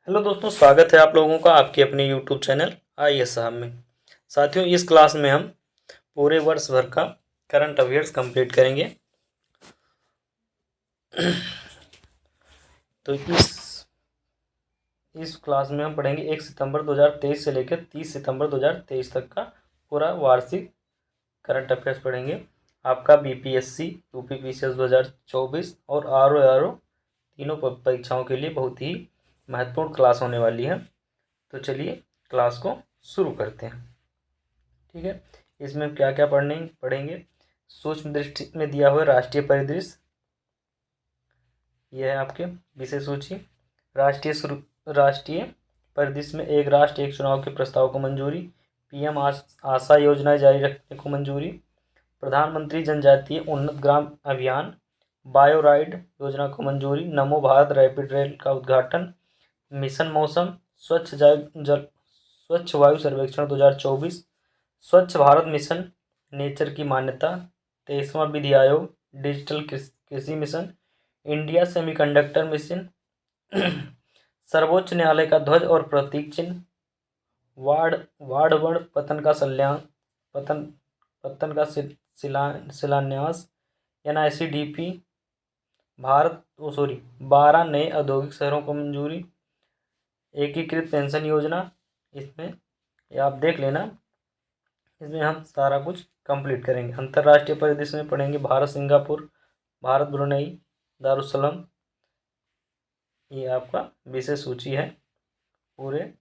Hello दोस्तों, स्वागत है आप लोगों का आपके अपने यूट्यूब चैनल आईएएस साहब में। साथियों, इस क्लास में हम पूरे वर्ष भर का करंट अफेयर्स कंप्लीट करेंगे। तो इस क्लास में हम पढ़ेंगे 1 सितंबर 2023 से लेकर 30 सितंबर 2023 तक का पूरा वार्षिक करंट अफेयर्स पढ़ेंगे। आपका बीपीएससी, यूपीपीसीएस 2024 और आरओ तीनों परीक्षाओं के लिए बहुत ही महत्वपूर्ण क्लास होने वाली है। तो चलिए क्लास को शुरू करते हैं। ठीक है, इसमें क्या क्या पढ़ेंगे। सूक्ष्म दृष्टि में दिया हुआ राष्ट्रीय परिदृश्य, यह है आपके विषय सूची। राष्ट्रीय परिदृश्य में एक राष्ट्र एक चुनाव के प्रस्ताव को मंजूरी। पीएम आशा योजनाएं जारी रखने को मंजूरी। प्रधानमंत्री जनजातीय उन्नत ग्राम अभियान बायोराइड योजना को मंजूरी। नमो भारत रैपिड रेल का उद्घाटन। मिशन मौसम, स्वच्छ वायु सर्वेक्षण 2024। स्वच्छ भारत मिशन, नेचर की मान्यता। 23वां विधि आयोग, डिजिटल कृषि मिशन। India semiconductor mission. सर्वोच्च न्यायालय का ध्वज और प्रतीक चिन्ह। वाड़वण पतन का शिलान्यास। एनआईसीडीपी 12 नए औद्योगिक शहरों को मंजूरी। एकीकृत पेंशन योजना, इसमें ये आप देख लेना, इसमें हम सारा कुछ कंप्लीट करेंगे। अंतर्राष्ट्रीय परिदृश्य में पढ़ेंगे भारत सिंगापुर, भारत ब्रुनई दारुसलम। ये आपका विषय सूची है। पूरे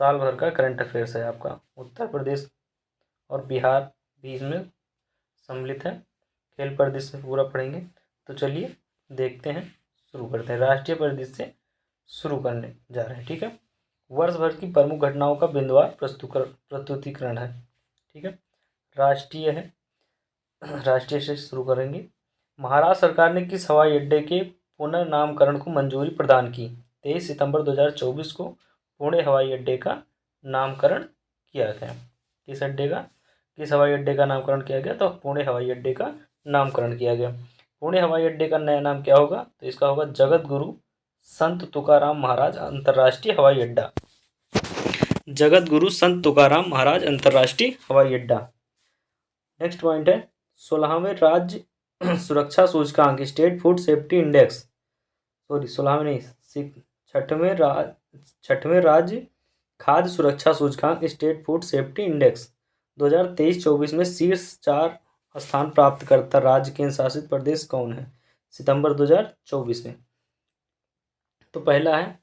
साल भर का करंट अफेयर्स है आपका। उत्तर प्रदेश और बिहार भी इसमें सम्मिलित है। खेल परिदृश्य में पूरा पढ़ेंगे। तो चलिए देखते हैं, शुरू करते हैं। राष्ट्रीय परिदृश्य से शुरू करने जा रहे हैं। ठीक है, वर्ष भर की प्रमुख घटनाओं का बिंदुवार प्रस्तुतिकरण है। ठीक है, राष्ट्रीय है, राष्ट्रीय से शुरू करेंगे। महाराष्ट्र सरकार ने किस हवाई अड्डे के पुनर्नामकरण को मंजूरी प्रदान की? 23 सितंबर 2024 को पुणे हवाई अड्डे का नामकरण किया गया। किस हवाई अड्डे का नामकरण किया गया? तो पुणे हवाई अड्डे का नामकरण किया गया। पुणे हवाई अड्डे का नया नाम क्या होगा? तो इसका होगा जगत गुरु संत तुकाराम महाराज अंतर्राष्ट्रीय हवाई अड्डा। जगत गुरु संत तुकाराम महाराज अंतर्राष्ट्रीय हवाई अड्डा। नेक्स्ट पॉइंट है 16वें राज्य सुरक्षा सूचकांक state food safety index, sorry 16वें नहीं, 6वें राज्य खाद्य सुरक्षा सूचकांक स्टेट फूड सेफ्टी इंडेक्स 2023-24 में शीर्ष 4 स्थान प्राप्त करता राज्य केंद्र शासित प्रदेश कौन है? सितंबर 2024 में। तो पहला है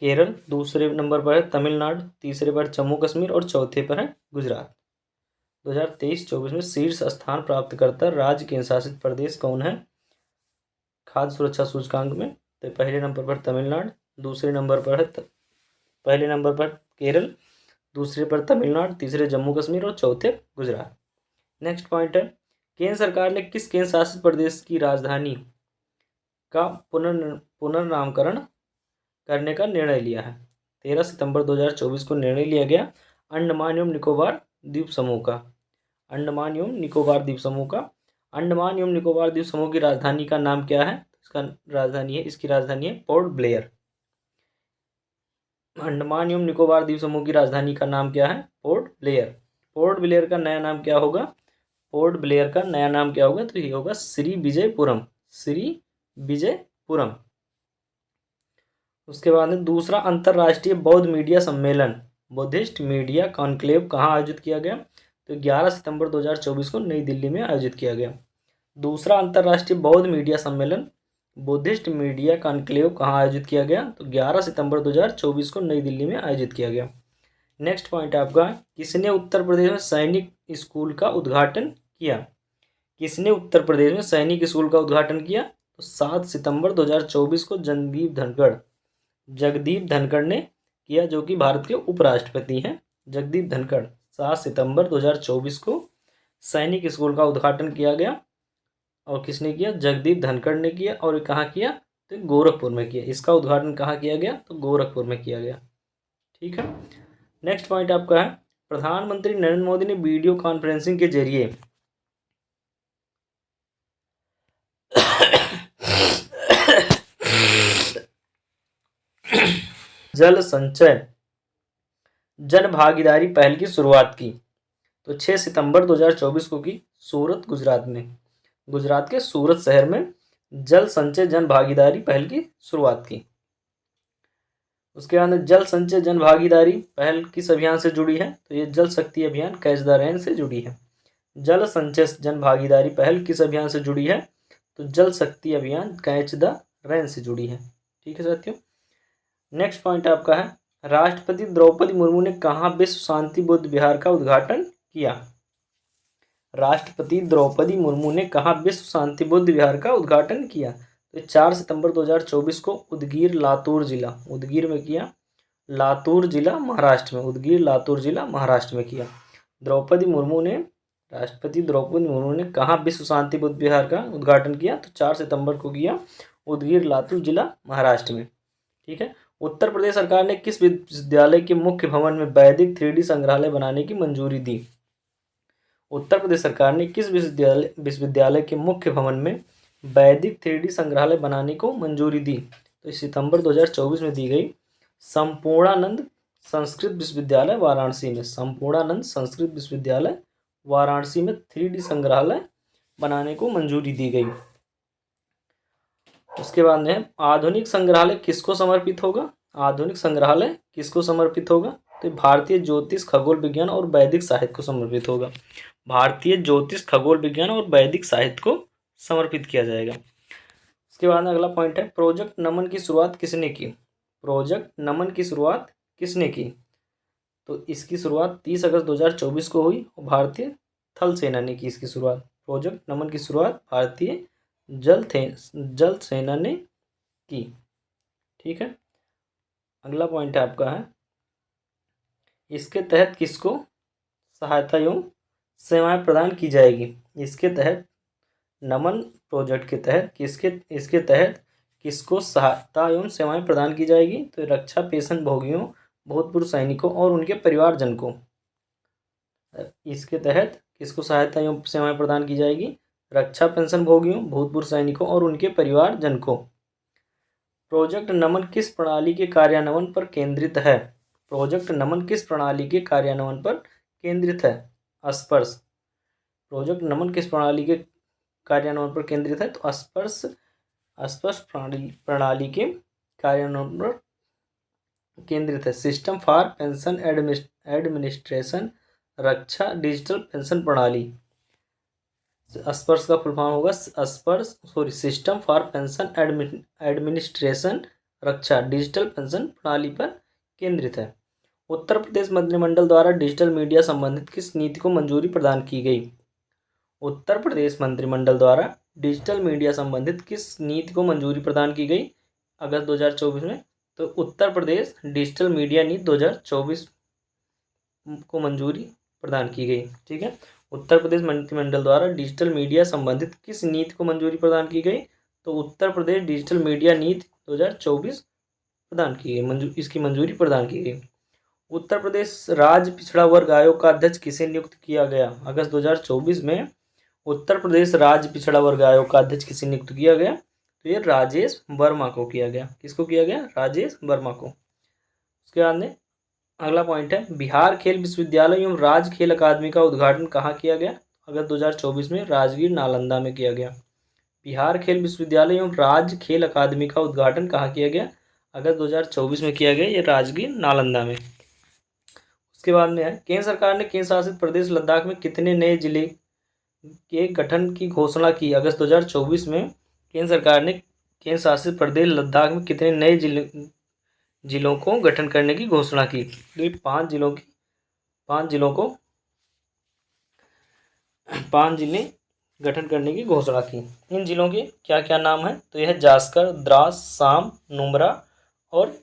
केरल, दूसरे नंबर पर है तमिलनाडु, तीसरे पर जम्मू कश्मीर और चौथे पर है गुजरात। 2023-24 में शीर्ष स्थान प्राप्त करता राज्य केंद्र शासित प्रदेश कौन है खाद्य सुरक्षा सूचकांक में? तो पहले नंबर पर तमिलनाडु, दूसरे नंबर पर है पहले नंबर पर केरल, दूसरे पर तमिलनाडु, तीसरे जम्मू कश्मीर और चौथे गुजरात। नेक्स्ट पॉइंट है केंद्र सरकार ने किस केंद्र शासित प्रदेश की राजधानी का पुनर्नामकरण करने का निर्णय लिया है? 13 सितंबर 2024 को निर्णय लिया गया अंडमान एवं निकोबार द्वीप समूह का। अंडमान एवं निकोबार द्वीप समूह की राजधानी का नाम क्या है? इसकी राजधानी है पोर्ट ब्लेयर। अंडमान एवं निकोबार द्वीप समूह की राजधानी का नाम क्या है? Port Blair. पोर्ट ब्लेयर का नया नाम क्या होगा? तो ये होगा श्री विजयपुरम। उसके बाद में दूसरा अंतर्राष्ट्रीय बौद्ध मीडिया सम्मेलन बुद्धिस्ट मीडिया कॉन्क्लेव कहाँ आयोजित किया गया? तो 11 सितंबर 2024 को नई दिल्ली में आयोजित किया गया। दूसरा अंतर्राष्ट्रीय बौद्ध मीडिया सम्मेलन बुद्धिस्ट मीडिया कॉन्क्लेव कहाँ आयोजित किया गया? तो 11 सितंबर 2024 को नई दिल्ली में आयोजित किया गया। नेक्स्ट पॉइंट आपका किसने उत्तर प्रदेश में सैनिक स्कूल का उद्घाटन किया? तो 7 सितंबर 2024 को जगदीप धनखड़ ने किया, जो कि भारत के उपराष्ट्रपति हैं। जगदीप धनखड़ 7 सितंबर 2024 को सैनिक स्कूल का उद्घाटन किया गया। और किसने किया? जगदीप धनखड़ ने किया। और कहाँ किया? तो गोरखपुर में किया। इसका उद्घाटन कहाँ किया गया? तो गोरखपुर में किया गया। ठीक है, नेक्स्ट पॉइंट आपका है प्रधानमंत्री नरेंद्र मोदी ने वीडियो कॉन्फ्रेंसिंग के जरिए जल संचय जन भागीदारी पहल की शुरुआत की? तो 6 सितंबर 2024 को की सूरत, गुजरात में। गुजरात के सूरत शहर में जल संचय जन भागीदारी पहल की शुरुआत की। उसके बाद जल संचय जन भागीदारी पहल किस अभियान से जुड़ी है? तो ये जल शक्ति अभियान कैच द रेन से जुड़ी है। जल संचय जन भागीदारी पहल किस अभियान से जुड़ी है? तो जल शक्ति अभियान कैच द रेन से जुड़ी है। ठीक है साथियों। नेक्स्ट पॉइंट आपका है, राष्ट्रपति द्रौपदी मुर्मू ने कहाँ विश्व शांति बुद्ध विहार का उद्घाटन किया? राष्ट्रपति द्रौपदी मुर्मू ने कहाँ विश्व शांति बुद्ध विहार का उद्घाटन किया? तो 4 सितंबर 2024 को उदगीर, लातूर जिला, उदगीर में किया, लातूर जिला महाराष्ट्र में, उदगीर लातूर जिला महाराष्ट्र में किया। द्रौपदी मुर्मू ने, राष्ट्रपति द्रौपदी मुर्मू ने कहाँ विश्व शांति बुद्ध विहार का उद्घाटन किया? तो 4 सितंबर को किया, उदगीर लातूर जिला महाराष्ट्र में। ठीक है। उत्तर प्रदेश सरकार ने किस विश्वविद्यालय के मुख्य भवन में वैदिक 3D संग्रहालय बनाने की मंजूरी दी? उत्तर प्रदेश सरकार ने किस विश्वविद्यालय के मुख्य भवन में वैदिक 3D संग्रहालय बनाने को मंजूरी दी? तो सितंबर 2024 में दी गई संपूर्णानंद संस्कृत विश्वविद्यालय वाराणसी में, संपूर्णानंद संस्कृत विश्वविद्यालय वाराणसी में 3D संग्रहालय बनाने को मंजूरी दी गई। उसके बाद में आधुनिक संग्रहालय किसको समर्पित होगा? आधुनिक संग्रहालय किसको समर्पित होगा? तो भारतीय ज्योतिष, खगोल विज्ञान और वैदिक साहित्य को समर्पित होगा। भारतीय ज्योतिष, खगोल विज्ञान और वैदिक साहित्य को समर्पित किया जाएगा। उसके बाद में अगला पॉइंट है, प्रोजेक्ट नमन की शुरुआत किसने की? प्रोजेक्ट नमन की शुरुआत किसने की? तो इसकी शुरुआत 30 अगस्त 2024 को हुई और भारतीय थल सेना ने की इसकी शुरुआत। प्रोजेक्ट नमन की शुरुआत भारतीय जल सेना ने की। ठीक है। अगला पॉइंट है आपका है, इसके तहत किसको सहायता एवं सेवाएं प्रदान की जाएगी? इसके तहत नमन प्रोजेक्ट के तहत इसके तहत किसको सहायता एवं सेवाएं प्रदान की जाएगी? तो रक्षा पेंशन भोगियों, भूतपूर्व सैनिकों और उनके परिवारजन को। इसके तहत किसको सहायता एवं सेवाएं प्रदान की जाएगी? रक्षा पेंशन भोगियों, भूतपूर्व सैनिकों और उनके परिवारजन को। प्रोजेक्ट नमन किस प्रणाली के कार्यान्वयन पर केंद्रित है? प्रोजेक्ट नमन किस प्रणाली के कार्यान्वयन पर केंद्रित है? स्पर्श। प्रोजेक्ट नमन किस प्रणाली के कार्यान्वयन पर केंद्रित है? तो स्पर्श प्रणाली के कार्यान्वयन पर केंद्रित है। System for pension administration, Raksha digital pension प्रणाली। स्पर्श का फुल फॉर्म होगा system for pension administration, Raksha digital pension प्रणाली पर केंद्रित है। उत्तर प्रदेश मंत्रिमंडल द्वारा डिजिटल मीडिया संबंधित किस नीति को मंजूरी प्रदान की गई? उत्तर प्रदेश मंत्रिमंडल द्वारा डिजिटल मीडिया संबंधित किस नीति को मंजूरी प्रदान की गई अगस्त 2024 में? तो उत्तर प्रदेश डिजिटल मीडिया नीति 2024 को मंजूरी प्रदान की गई। ठीक है। उत्तर प्रदेश मंत्रिमंडल द्वारा डिजिटल मीडिया संबंधित किस नीति को मंजूरी प्रदान की गई? तो उत्तर प्रदेश डिजिटल मीडिया नीति 2024 प्रदान की गई, इसकी मंजूरी प्रदान की गई। उत्तर प्रदेश राज्य पिछड़ा वर्ग आयोग का अध्यक्ष किसे नियुक्त किया गया? अगस्त 2024 में उत्तर प्रदेश राज्य पिछड़ा वर्ग आयोग का अध्यक्ष किसे नियुक्त किया गया? तो ये राजेश वर्मा को किया गया। किसको किया गया? राजेश वर्मा को। उसके बाद में अगला पॉइंट है, बिहार खेल विश्वविद्यालय एवं राज्य खेल अकादमी का उद्घाटन कहाँ किया गया? अगस्त 2024 में राजगीर नालंदा में किया गया। बिहार खेल विश्वविद्यालय एवं राज्य खेल अकादमी का उद्घाटन कहाँ किया गया? अगस्त 2024 में किया गया, ये राजगीर नालंदा में। उसके बाद में है, केंद्र सरकार ने केंद्र शासित प्रदेश लद्दाख में कितने नए जिले के गठन की घोषणा की? अगस्त 2024 में केंद्र सरकार ने केंद्र शासित प्रदेश लद्दाख में कितने नए जिलों को गठन करने की घोषणा की? तो ये 5 जिले गठन करने की घोषणा की। इन जिलों के क्या क्या नाम है? तो यह जास्कर, द्रास, साम, नुब्रा और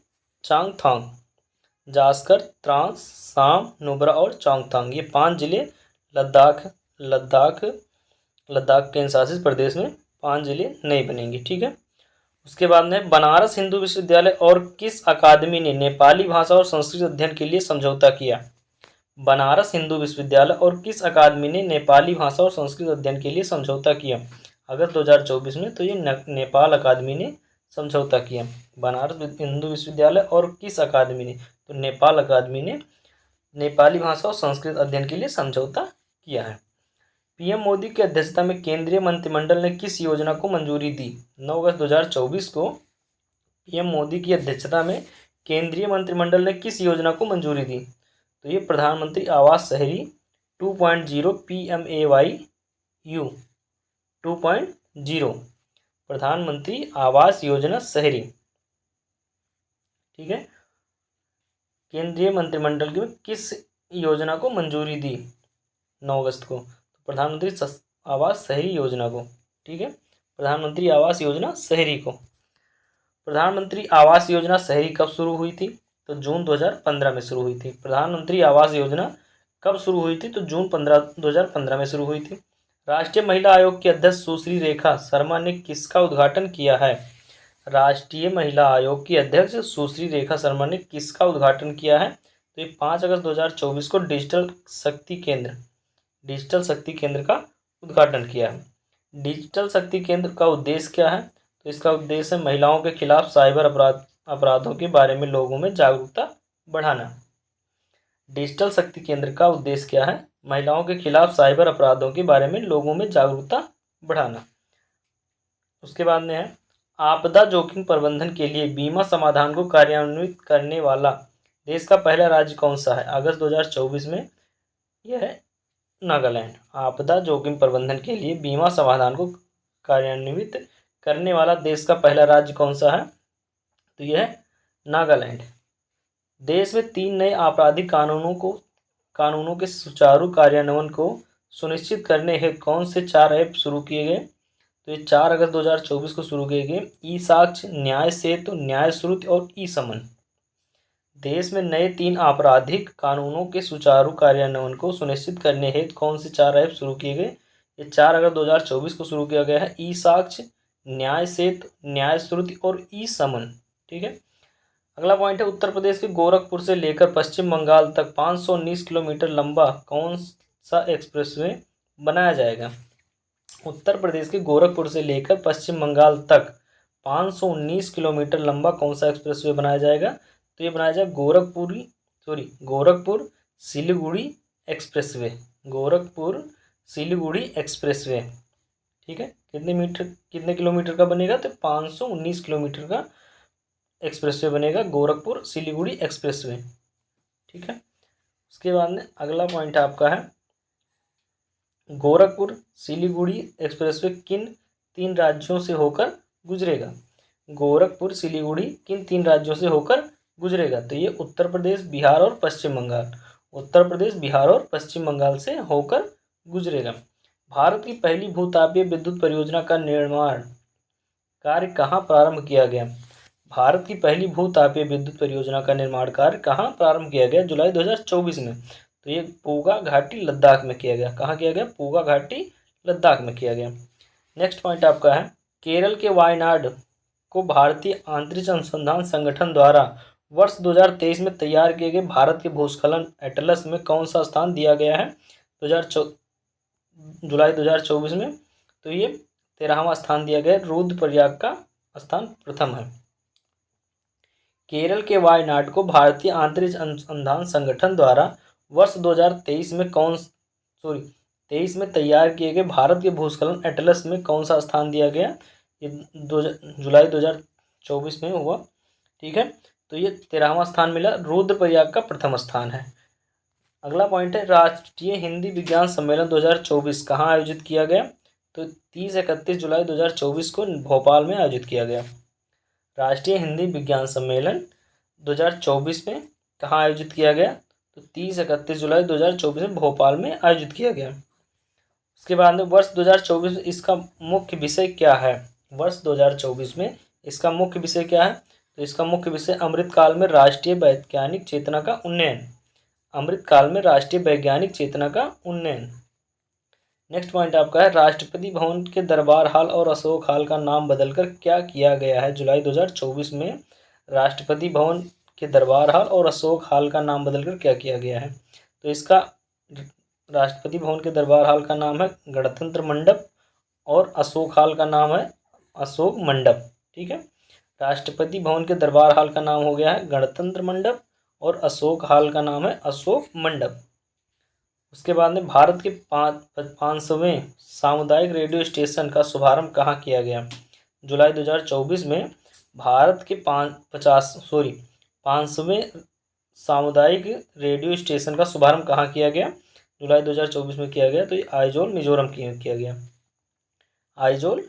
चांगथांग। जास्कर, त्रास, साम, नुब्रा और चांगथांग, ये 5 जिले लद्दाख केंद्र शासित प्रदेश में 5 जिले नए बनेंगे। ठीक है। उसके बाद में बनारस हिंदू विश्वविद्यालय और किस अकादमी ने नेपाली भाषा और संस्कृत अध्ययन के लिए समझौता किया? बनारस हिंदू विश्वविद्यालय और किस अकादमी ने नेपाली भाषा और संस्कृत अध्ययन के लिए समझौता किया? अगस्त 2024 में। तो ये नेपाल अकादमी ने समझौता किया? बनारस हिंदू विश्वविद्यालय और किस अकादमी ने? तो नेपाल अकादमी ने नेपाली भाषा और संस्कृत अध्ययन के लिए समझौता किया है। पीएम मोदी की अध्यक्षता में केंद्रीय मंत्रिमंडल ने किस योजना को मंजूरी दी? 9 अगस्त 2024 को पीएम मोदी की अध्यक्षता में केंद्रीय मंत्रिमंडल ने किस योजना को मंजूरी दी? तो ये प्रधानमंत्री आवास शहरी 2.0 PMAY यू 2.0 प्रधानमंत्री आवास योजना शहरी। ठीक है, केंद्रीय मंत्रिमंडल की किस योजना को मंजूरी दी 9 अगस्त को? तो प्रधानमंत्री आवास शहरी योजना को। ठीक है, प्रधानमंत्री आवास योजना शहरी को। प्रधानमंत्री आवास योजना शहरी कब शुरू हुई थी? तो जून 2015 में शुरू हुई थी। प्रधानमंत्री आवास योजना कब शुरू हुई थी? तो जून 2015 में शुरू हुई थी। राष्ट्रीय महिला आयोग की अध्यक्ष सुश्री रेखा शर्मा ने किसका उद्घाटन किया है? राष्ट्रीय महिला आयोग की अध्यक्ष सुश्री रेखा शर्मा ने किसका उद्घाटन किया है? तो ये 5 अगस्त 2024 को डिजिटल शक्ति केंद्र का उद्घाटन किया है। डिजिटल शक्ति केंद्र का उद्देश्य क्या है? तो इसका उद्देश्य है महिलाओं के खिलाफ साइबर अपराधों के बारे में लोगों में जागरूकता बढ़ाना। डिजिटल शक्ति केंद्र का उद्देश्य क्या है? महिलाओं के खिलाफ साइबर अपराधों के बारे में लोगों में जागरूकता बढ़ाना। उसके बाद में है आपदा जोखिम प्रबंधन के लिए बीमा समाधान को कार्यान्वित करने वाला देश का पहला राज्य कौन सा है? अगस्त 2024 में यह है नागालैंड। आपदा जोखिम प्रबंधन के लिए बीमा समाधान को कार्यान्वित करने वाला देश का पहला राज्य कौन सा है? तो यह है नागालैंड। देश में 3 नए आपराधिक कानूनों के सुचारू कार्यान्वयन को सुनिश्चित करने हेतु कौन से 4 ऐप शुरू किए गए? तो ये 4 अगस्त 2024 को शुरू किए गए। ई साक्ष्य, न्याय सेतु, न्याय श्रुति और ई समन। देश में नए 3 आपराधिक कानूनों के सुचारू कार्यान्वयन को सुनिश्चित करने हेतु कौन से 4 ऐप शुरू किए गए? ये 4 अगस्त 2024 को शुरू किया गया है। ई साक्ष्य, न्याय सेतु, न्याय श्रुति और ई समन। ठीक है, अगला पॉइंट है उत्तर प्रदेश के गोरखपुर से लेकर पश्चिम बंगाल तक 519 किलोमीटर लंबा कौन सा एक्सप्रेसवे बनाया जाएगा? उत्तर प्रदेश के गोरखपुर से लेकर पश्चिम बंगाल तक 519 किलोमीटर लंबा कौन सा एक्सप्रेसवे बनाया जाएगा? तो ये बनाया जाएगा गोरखपुर सिलीगुड़ी एक्सप्रेसवे। गोरखपुर सिलीगुड़ी एक्सप्रेसवे। ठीक है, कितने किलोमीटर का बनेगा? तो 519 किलोमीटर का एक्सप्रेसवे बनेगा, गोरखपुर सिलीगुड़ी एक्सप्रेसवे। ठीक है, उसके बाद में अगला पॉइंट आपका है गोरखपुर सिलीगुड़ी एक्सप्रेसवे किन 3 राज्यों से होकर गुजरेगा? गोरखपुर सिलीगुड़ी किन 3 राज्यों से होकर गुजरेगा? तो ये उत्तर प्रदेश, बिहार और पश्चिम बंगाल। उत्तर प्रदेश, बिहार और पश्चिम बंगाल से होकर गुजरेगा। भारत की पहली भूतापीय विद्युत परियोजना का निर्माण कार्य कहाँ प्रारंभ किया गया? भारत की पहली भूतापीय विद्युत परियोजना का निर्माण कार्य कहाँ प्रारंभ किया गया? जुलाई 2024 में। तो ये पूगा घाटी लद्दाख में किया गया। कहाँ किया गया? पूगा घाटी लद्दाख में किया गया। नेक्स्ट पॉइंट आपका है केरल के वायनाड को भारतीय अंतरिक्ष अनुसंधान संगठन द्वारा वर्ष 2023 में तैयार किए गए भारत के भूस्खलन एटलस में कौन सा स्थान दिया गया है? जुलाई 2024 में। तो ये 13वां स्थान दिया गया। रुद्रप्रयाग का स्थान प्रथम है। केरल के वायनाड को भारतीय अंतरिक्ष अनुसंधान संगठन द्वारा वर्ष 2023 में तैयार किए गए भारत के भूस्खलन एटलस में कौन सा स्थान दिया गया? ये जुलाई 2024 में हुआ। ठीक है, तो ये 13वां स्थान मिला। रुद्रप्रयाग का प्रथम स्थान है। अगला पॉइंट है राष्ट्रीय हिंदी विज्ञान सम्मेलन 2024 कहाँ आयोजित किया गया? तो 30-31 जुलाई 2024 को भोपाल में आयोजित किया गया। राष्ट्रीय हिंदी विज्ञान सम्मेलन 2024 में कहाँ आयोजित किया गया? तो 30-31 जुलाई 2024 में भोपाल में आयोजित किया गया। उसके बाद में वर्ष 2024 में इसका मुख्य विषय क्या है? वर्ष 2024 में इसका मुख्य विषय क्या है? तो इसका मुख्य विषय अमृतकाल में राष्ट्रीय वैज्ञानिक चेतना का उन्नयन। अमृतकाल में राष्ट्रीय वैज्ञानिक चेतना का उन्नयन। नेक्स्ट पॉइंट आपका है राष्ट्रपति भवन के दरबार हॉल और अशोक हॉल का नाम बदलकर क्या किया गया है? जुलाई 2024 में राष्ट्रपति भवन के दरबार हॉल और अशोक हॉल का नाम बदलकर क्या किया गया है? तो इसका राष्ट्रपति भवन के दरबार हॉल का नाम है गणतंत्र मंडप और अशोक हॉल का नाम है अशोक मंडप। ठीक है, राष्ट्रपति भवन के दरबार हाल का नाम हो गया है गणतंत्र मंडप और अशोक हाल का नाम है अशोक मंडप। उसके बाद में भारत के 500वें सामुदायिक रेडियो स्टेशन का शुभारंभ कहाँ किया गया? जुलाई 2024 में भारत के 500वें सामुदायिक रेडियो स्टेशन का शुभारंभ कहाँ किया गया? जुलाई 2024 में किया गया। तो ये आइजोल मिजोरम किया गया, आइजोल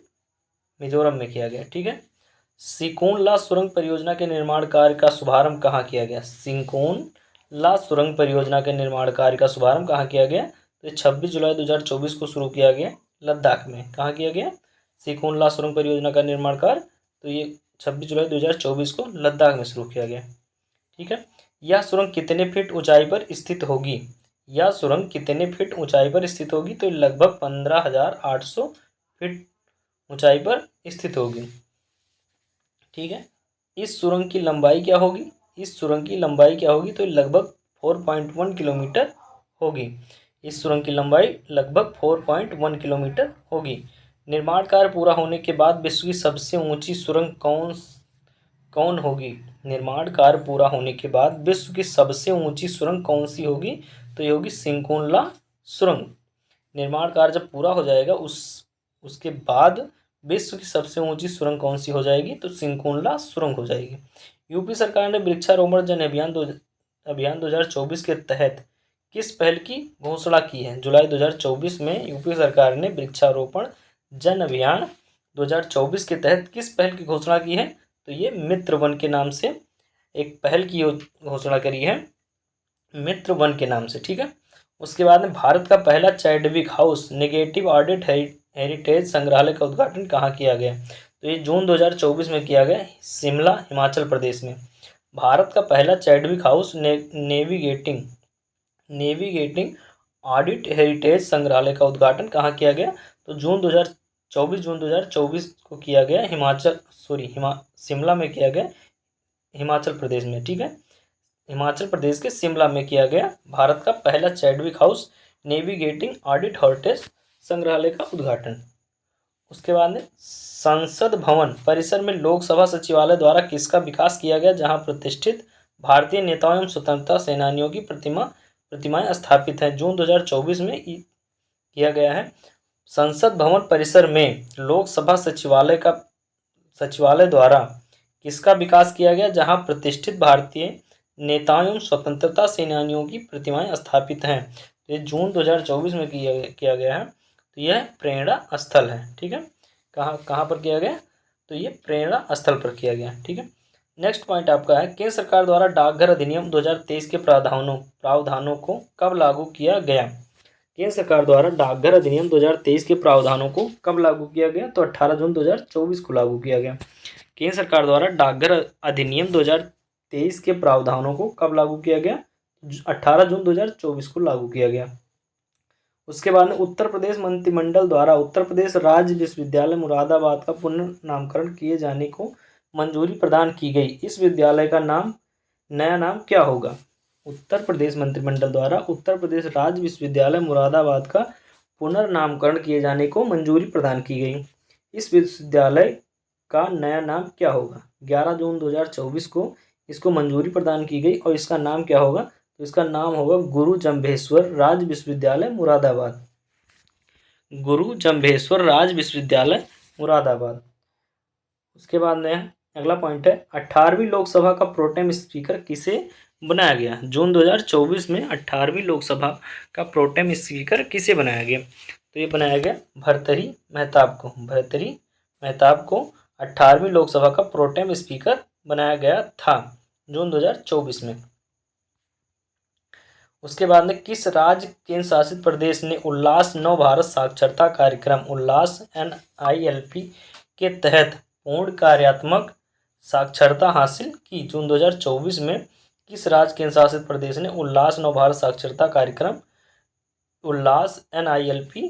मिजोरम में किया गया। ठीक है। सिकोन ला सुरंग परियोजना के निर्माण कार्य का शुभारंभ कहाँ किया गया? सिकोन ला सुरंग परियोजना के निर्माण कार्य का शुभारंभ कहाँ किया गया? तो 26 जुलाई 2024 को शुरू किया गया लद्दाख में। कहाँ किया गया? सिकोन ला सुरंग परियोजना का निर्माण कार्य तो ये 26 जुलाई 2024 को लद्दाख में शुरू किया गया। ठीक है। यह सुरंग कितने फीट ऊंचाई पर स्थित होगी? यह सुरंग कितने फीट ऊंचाई पर स्थित होगी? तो लगभग 15,800 फीट ऊंचाई पर स्थित होगी। ठीक है। इस सुरंग की लंबाई क्या होगी? इस सुरंग की लंबाई क्या होगी? तो लगभग 4.1 किलोमीटर होगी। इस सुरंग की लंबाई लगभग 4.1 किलोमीटर होगी। निर्माण कार्य पूरा होने के बाद विश्व की सबसे ऊंची सुरंग कौन होगी? निर्माण कार्य पूरा होने के बाद विश्व की सबसे ऊंची सुरंग कौन सी होगी? तो ये होगी सिकोन ला सुरंग। निर्माण कार्य जब पूरा हो जाएगा उसके बाद विश्व की सबसे ऊंची सुरंग कौन सी हो जाएगी? तो सिकोन ला सुरंग हो जाएगी। यूपी सरकार ने वृक्षारोपण जन अभियान 2024 के तहत किस पहल की घोषणा की है? जुलाई 2024 में यूपी सरकार ने वृक्षारोपण जन अभियान 2024 के तहत किस पहल की घोषणा की है? तो ये मित्र वन के नाम से एक पहल की घोषणा करी है, मित्र वन के नाम से। ठीक है। उसके बाद में भारत का पहला Chadwick house negative audit heritage संग्रहालय का उद्घाटन कहाँ किया गया? तो ये जून 2024 में किया गया शिमला हिमाचल प्रदेश में। भारत का पहला Chadwick house navigating audit heritage संग्रहालय का उद्घाटन कहाँ किया गया? तो जून 2024 को किया गया शिमला में किया गया, हिमाचल प्रदेश में। ठीक है। हिमाचल प्रदेश के शिमला में किया गया भारत का पहला Chadwick house navigating audit heritage संग्रहालय का उद्घाटन। उसके बाद में संसद भवन परिसर में लोकसभा सचिवालय द्वारा किसका विकास किया गया? जहां प्रतिष्ठित भारतीय नेताओं एवं स्वतंत्रता सेनानियों की प्रतिमाएं स्थापित हैं। जून 2024 में किया गया है। संसद भवन परिसर में लोकसभा सचिवालय द्वारा किसका विकास किया गया? जहां प्रतिष्ठित भारतीय नेताओं एवं स्वतंत्रता सेनानियों की प्रतिमाएं स्थापित हैं। तो ये जून 2024 में किया गया है। तो यह प्रेरणा स्थल है। ठीक है। कहाँ पर किया गया? तो ये प्रेरणा स्थल पर किया गया। ठीक है। नेक्स्ट पॉइंट आपका है केंद्र सरकार द्वारा डाकघर अधिनियम 2023 के प्रावधानों को कब लागू किया गया? केंद्र सरकार द्वारा डाकघर अधिनियम 2023 के प्रावधानों को कब लागू किया गया? तो 18 जून 2024 को लागू किया गया। केंद्र सरकार द्वारा डाकघर अधिनियम 2023 के प्रावधानों को कब लागू किया गया? 18 जून 2024 को लागू किया गया। उसके बाद में उत्तर प्रदेश मंत्रिमंडल द्वारा उत्तर प्रदेश राज्य विश्वविद्यालय मुरादाबाद का पुनर्नामकरण किए जाने को मंजूरी प्रदान की गई। इस विद्यालय का नया नाम क्या होगा? उत्तर प्रदेश मंत्रिमंडल द्वारा उत्तर प्रदेश राज्य विश्वविद्यालय मुरादाबाद का पुनर्नामकरण किए जाने को मंजूरी प्रदान की गई। इस विश्वविद्यालय का नया नाम क्या होगा? 11 जून 2024 को इसको मंजूरी प्रदान की गई और इसका नाम क्या होगा? तो इसका नाम होगा गुरु जम्भेश्वर राज्य विश्वविद्यालय मुरादाबाद। गुरु जम्भेश्वर राज्य विश्वविद्यालय मुरादाबाद। उसके बाद में अगला पॉइंट है 18वीं लोकसभा का प्रोटेम स्पीकर किसे बनाया गया? जून 2024 में 18वीं लोकसभा का प्रोटेम स्पीकर किसे बनाया गया? तो ये बनाया गया भर्तृहरि मेहताब को। भर्तृहरि मेहताब को 18वीं लोकसभा का प्रोटेम स्पीकर बनाया गया था जून 2024 में। उसके बाद में किस राज्य केंद्र शासित प्रदेश ने उल्लास नव भारत साक्षरता कार्यक्रम उल्लास NILP के तहत पूर्ण कार्यात्मक साक्षरता हासिल की? जून 2024 में किस राज्य केंद्र शासित प्रदेश ने उल्लास नव भारत साक्षरता कार्यक्रम उल्लास NILP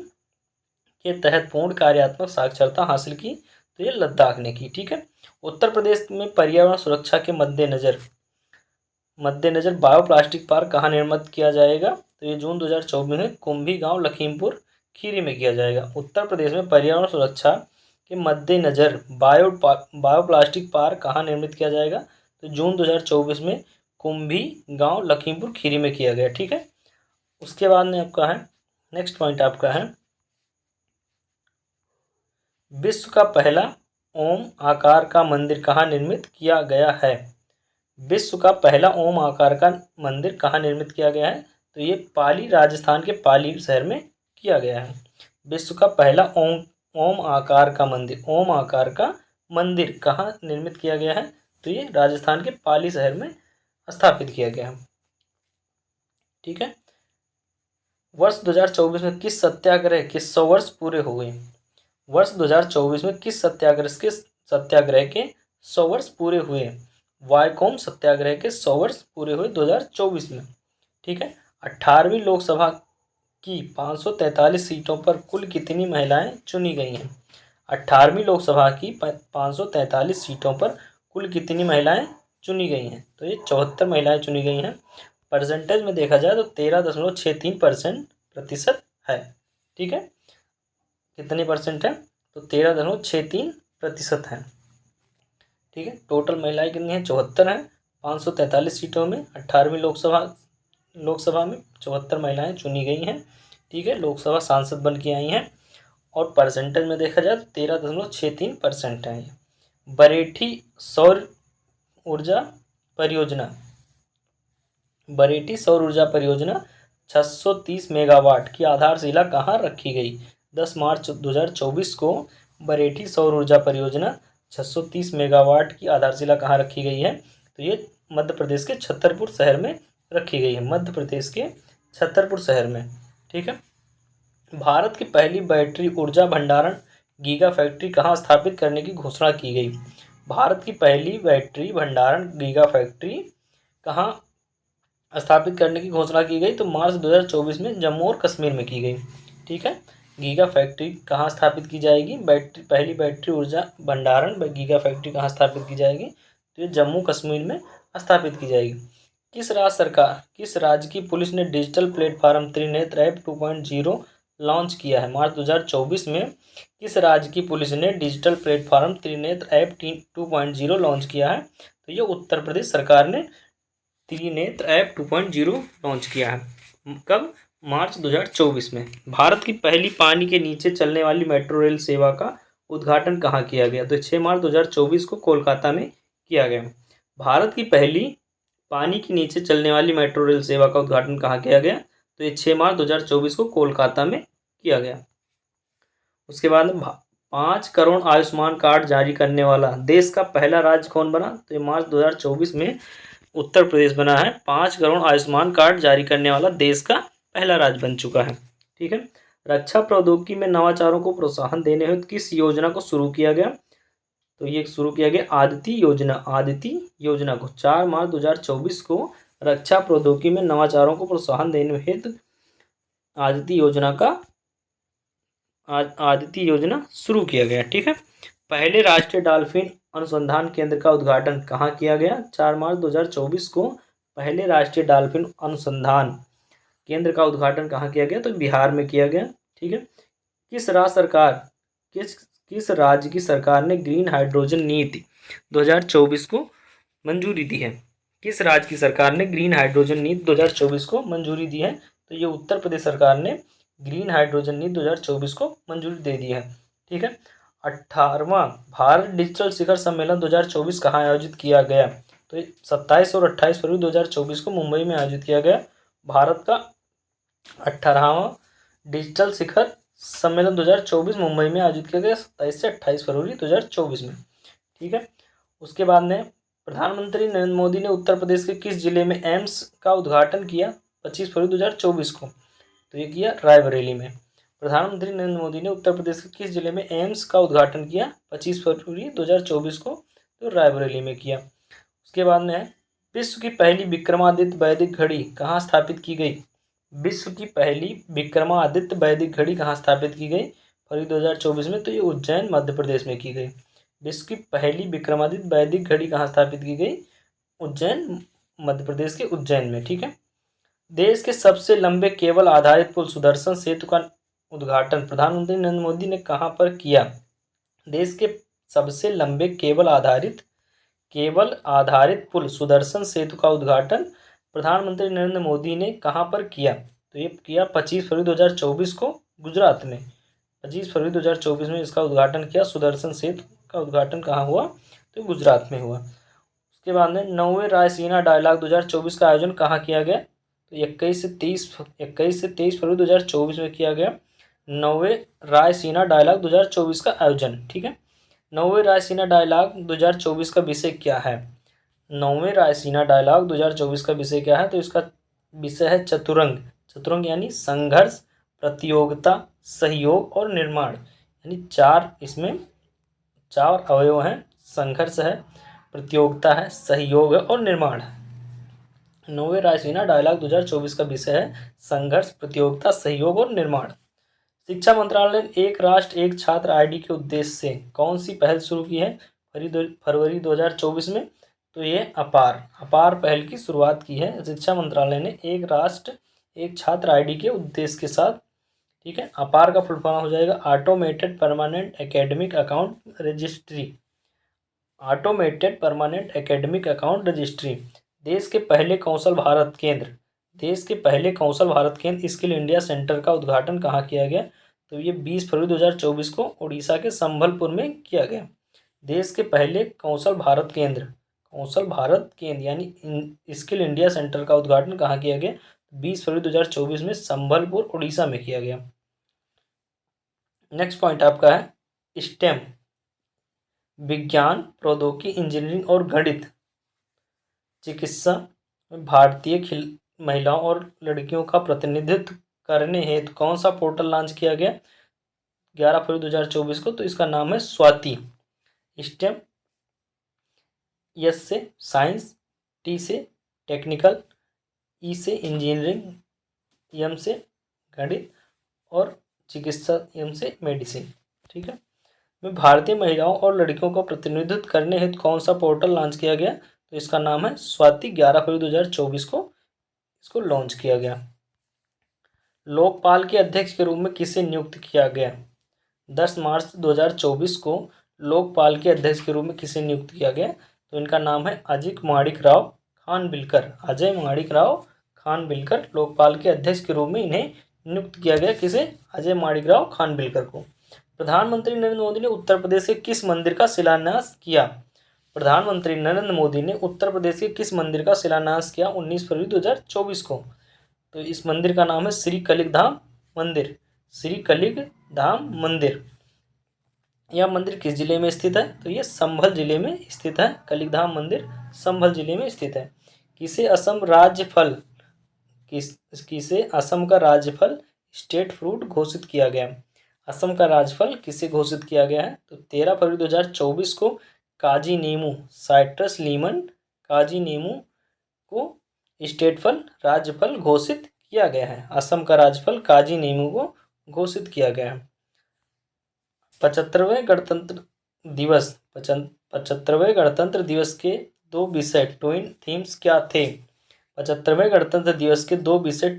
के तहत पूर्ण कार्यात्मक साक्षरता हासिल की? तो ये लद्दाख ने की। ठीक है। उत्तर प्रदेश में पर्यावरण सुरक्षा के मद्देनजर बायोप्लास्टिक पार्क कहाँ निर्मित किया जाएगा? तो ये जून 2024 में कुंभी गांव लखीमपुर खीरी में किया जाएगा। उत्तर प्रदेश में पर्यावरण सुरक्षा के मद्देनज़र बायोप्लास्टिक पार्क कहाँ निर्मित किया जाएगा? तो जून 2024 में कुंभी गांव लखीमपुर खीरी में किया गया। ठीक है, उसके बाद में आपका है नेक्स्ट पॉइंट आपका है विश्व का पहला ओम आकार का मंदिर कहाँ निर्मित किया गया है? विश्व का पहला ओम आकार का मंदिर कहाँ निर्मित किया गया है? तो ये पाली, राजस्थान के पाली शहर में किया गया है। विश्व का पहला ओम आकार का मंदिर कहाँ निर्मित किया गया है? तो ये राजस्थान के पाली शहर में स्थापित किया गया है। ठीक है, वर्ष 2024 में किस सत्याग्रह के 100 वर्ष पूरे हुए? वर्ष 2024 में किस सत्याग्रह के 100 वर्ष पूरे हुए? वायकोम सत्याग्रह के 100 वर्ष पूरे हुए 2024 में। ठीक है, 18वीं लोकसभा की 543 सीटों पर कुल कितनी महिलाएं चुनी गई हैं? 18वीं लोकसभा की 543 सीटों पर कुल कितनी महिलाएं चुनी गई हैं? तो ये 74 महिलाएं चुनी गई हैं। परसेंटेज में देखा जाए तो 13.63% है। ठीक है, कितनी परसेंट है? तो 13.63% है। ठीक है, टोटल महिलाएं कितनी हैं? 74 हैं। 543 सीटों में 18वीं लोकसभा में 74 महिलाएं चुनी गई हैं। ठीक है, लोकसभा सांसद बन के आई हैं और परसेंटेज में देखा जाए तो 13.63% है। बरेठी सौर ऊर्जा परियोजना 630 मेगावाट की आधारशिला कहाँ रखी गई? 10 मार्च 2024 को बरेठी सौर ऊर्जा परियोजना 630 मेगावाट की आधारशिला कहाँ रखी गई है? तो ये मध्य प्रदेश के छतरपुर शहर में रखी गई है, मध्य प्रदेश के छतरपुर शहर में। ठीक है, भारत की पहली बैटरी ऊर्जा भंडारण गीगा फैक्ट्री कहाँ स्थापित करने की घोषणा की गई? भारत की पहली बैटरी भंडारण गीगा फैक्ट्री कहाँ स्थापित करने की घोषणा की गई? तो मार्च 2024 में जम्मू और कश्मीर में की गई। ठीक है, गीगा फैक्ट्री कहाँ स्थापित की जाएगी? पहली बैटरी ऊर्जा भंडारण गीगा फैक्ट्री कहाँ स्थापित की जाएगी? तो ये जम्मू कश्मीर में स्थापित की जाएगी। किस राज्य की पुलिस ने digital platform Trinetra app 2.0 launch किया है? मार्च 2024 में किस राज्य की पुलिस ने digital platform Trinetra app 2.0 launch किया है? तो ये उत्तर प्रदेश सरकार ने त्रिनेत्र ऐप 2.0 लॉन्च किया है। कब? मार्च 2024 में। भारत की पहली पानी के नीचे चलने वाली मेट्रो रेल सेवा का उद्घाटन कहाँ किया गया? तो 6 मार्च 2024 को कोलकाता में किया गया। भारत की पहली पानी के नीचे चलने वाली मेट्रो रेल सेवा का उद्घाटन कहाँ किया गया? तो ये 6 मार्च 2024 को कोलकाता में किया गया। उसके बाद 5 करोड़ आयुष्मान कार्ड जारी करने वाला देश का पहला राज्य कौन बना? तो ये मार्च 2024 में उत्तर प्रदेश बना है। 5 करोड़ आयुष्मान कार्ड जारी करने वाला देश का पहला राज्य बन चुका है। ठीक है, रक्षा प्रौद्योगिकी में नवाचारों को प्रोत्साहन देने हेतु किस योजना को शुरू किया गया? तो ये शुरू किया गया आदिति योजना को 4 मार्च 2024 को रक्षा प्रौद्योगिकी में नवाचारों को प्रोत्साहन देने हेतु आदिति योजना शुरू किया गया। ठीक है, पहले राष्ट्रीय डॉल्फिन अनुसंधान केंद्र का उद्घाटन कहाँ किया गया? 4 मार्च 2024 को पहले राष्ट्रीय डॉल्फिन अनुसंधान केंद्र का उद्घाटन कहाँ किया गया? तो बिहार में किया गया। ठीक है, किस राज्य की सरकार ने ग्रीन हाइड्रोजन नीति 2024 को मंजूरी दी है? किस राज्य की सरकार ने ग्रीन हाइड्रोजन नीति 2024 को मंजूरी दी है? तो ये उत्तर प्रदेश सरकार ने ग्रीन हाइड्रोजन नीति 2024 को मंजूरी दे दी है। ठीक है, 18वां भारत डिजिटल शिखर सम्मेलन 2024 कहाँ आयोजित किया गया? तो 27 और 28 फरवरी 2024 को मुंबई में आयोजित किया गया। भारत का 18वां डिजिटल शिखर सम्मेलन 2024 मुंबई में आयोजित किया गया 27 से 28 फरवरी 2024 में। ठीक है, उसके बाद में प्रधानमंत्री नरेंद्र मोदी ने उत्तर प्रदेश के किस जिले में एम्स का उद्घाटन किया 25 फरवरी 2024 को? तो ये किया रायबरेली में। प्रधानमंत्री नरेंद्र मोदी ने उत्तर प्रदेश के किस जिले में एम्स का उद्घाटन किया 25 फरवरी 2024 को? तो रायबरेली में किया। उसके बाद में विश्व की पहली विक्रमादित्य वैदिक घड़ी कहाँ स्थापित की गई? विश्व की पहली विक्रमादित्य वैदिक घड़ी कहाँ स्थापित की गई फरवरी 2024 में? तो ये उज्जैन मध्य प्रदेश में की गई। विश्व की पहली विक्रमादित्य वैदिक घड़ी कहाँ स्थापित की गई? उज्जैन मध्य प्रदेश के उज्जैन में। ठीक है, देश के सबसे लंबे केबल आधारित पुल सुदर्शन सेतु का उद्घाटन प्रधानमंत्री नरेंद्र मोदी ने कहाँ पर किया? देश के सबसे लंबे केबल आधारित पुल सुदर्शन सेतु का उद्घाटन प्रधानमंत्री नरेंद्र मोदी ने कहाँ पर किया? तो ये किया 25 फरवरी 2024 को गुजरात में। 25 फरवरी 2024 में इसका उद्घाटन किया। सुदर्शन सेतु का उद्घाटन कहाँ हुआ? तो गुजरात में हुआ। उसके बाद में 9वें रायसीना डायलॉग 2024 का आयोजन कहाँ किया गया? तो 21 से 23 फरवरी 2024 में किया गया 9वें रायसीना डायलॉग 2024 का आयोजन। ठीक है, 9वें रायसीना डायलॉग 2024 का विषय क्या है? 9वें रायसीना डायलॉग 2024 का विषय क्या है? तो इसका विषय है चतुरंग। चतुरंग यानी संघर्ष, प्रतियोगिता, सहयोग और निर्माण। यानी इसमें चार अवयव हैं। संघर्ष है, प्रतियोगिता है, सहयोग है और निर्माण है। 9वें रायसीना डायलॉग 2024 का विषय है संघर्ष, प्रतियोगिता, सहयोग और निर्माण। शिक्षा मंत्रालय ने एक राष्ट्र एक छात्र आईडी के उद्देश्य से कौन सी पहल शुरू की है फरवरी 2024 में? तो ये अपार पहल की शुरुआत की है शिक्षा मंत्रालय ने एक राष्ट्र एक छात्र आईडी के उद्देश्य के साथ। ठीक है, अपार का फुल फॉर्म हो जाएगा automated permanent academic account registry. Automated permanent academic account registry. देश के पहले कौशल भारत केंद्र स्किल इंडिया सेंटर का उद्घाटन कहाँ किया गया? तो ये 20 फरवरी 2024 को उड़ीसा के संबलपुर में किया गया। देश के पहले कौशल भारत केंद्र यानी स्किल इंडिया सेंटर का उद्घाटन कहाँ किया गया? 20 फरवरी 2024 में संबलपुर उड़ीसा में किया गया। नेक्स्ट पॉइंट आपका है स्टेम, विज्ञान, प्रौद्योगिकी, इंजीनियरिंग और गणित, चिकित्सा में भारतीय महिलाओं और लड़कियों का प्रतिनिधित्व करने हेतु कौन सा पोर्टल लॉन्च किया गया 11 फरवरी 2024 को? तो इसका नाम है स्वाति। स्टेम, एस से साइंस, टी से टेक्निकल, ई से इंजीनियरिंग, एम से गणित और चिकित्सा एम से मेडिसिन। ठीक है, में भारतीय महिलाओं और लड़कियों का प्रतिनिधित्व करने हेतु कौन सा पोर्टल लॉन्च किया गया? तो इसका नाम है स्वाति। 11 फरवरी 2024 को इसको लॉन्च किया गया। लोकपाल के अध्यक्ष के रूप में किसे नियुक्त किया गया? 10 मार्च 2024 को लोकपाल के अध्यक्ष के रूप में किसे नियुक्त किया गया? तो इनका नाम है अजय माणिक राव खानविलकर। लोकपाल के अध्यक्ष के रूप में इन्हें नियुक्त किया गया। किसे? अजय माणिक राव खानविलकर को। प्रधानमंत्री नरेंद्र मोदी ने उत्तर प्रदेश के किस मंदिर का शिलान्यास किया? प्रधानमंत्री नरेंद्र मोदी ने उत्तर प्रदेश के किस मंदिर का शिलान्यास किया 19 फरवरी 2024 को? तो इस मंदिर का नाम है श्री कलिक धाम मंदिर। यह मंदिर किस जिले में स्थित है? तो ये संभल जिले में स्थित है। कलिक धाम मंदिर संभल जिले में स्थित है। किसे असम का राज्यफल स्टेट फ्रूट घोषित किया गया? असम का राज्यफल किसे घोषित किया गया है? तो 13 फरवरी 2024 को काजी नीमू साइट्रस लीमन काजी नीमू को स्टेट फल राज्यफल घोषित किया गया है। असम का राज्यफल काजी नीमू को घोषित किया गया है। 75वें गणतंत्र दिवस के दो विषय ट्विन थीम्स क्या थे? 75वें गणतंत्र दिवस के दो विषय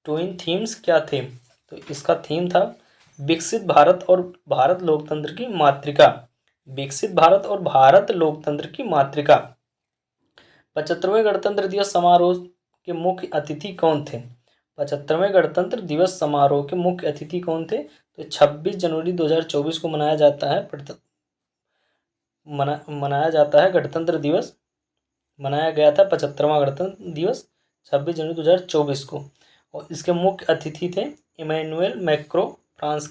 ट्विन थीम्स क्या थे? तो इसका थीम था विकसित भारत और भारत लोकतंत्र की मातृका। विकसित भारत और भारत लोकतंत्र की मातृका। 75वें गणतंत्र दिवस समारोह के मुख्य अतिथि कौन थे? 75वें गणतंत्र दिवस समारोह के मुख्य अतिथि कौन थे? तो 26 जनवरी 2024 को मनाया जाता है गणतंत्र दिवस। मनाया गया था 75वां गणतंत्र दिवस 26 जनवरी 2024 को। और इसके मुख्य अतिथि थे इमैनुअल मैक्रों फ्रांस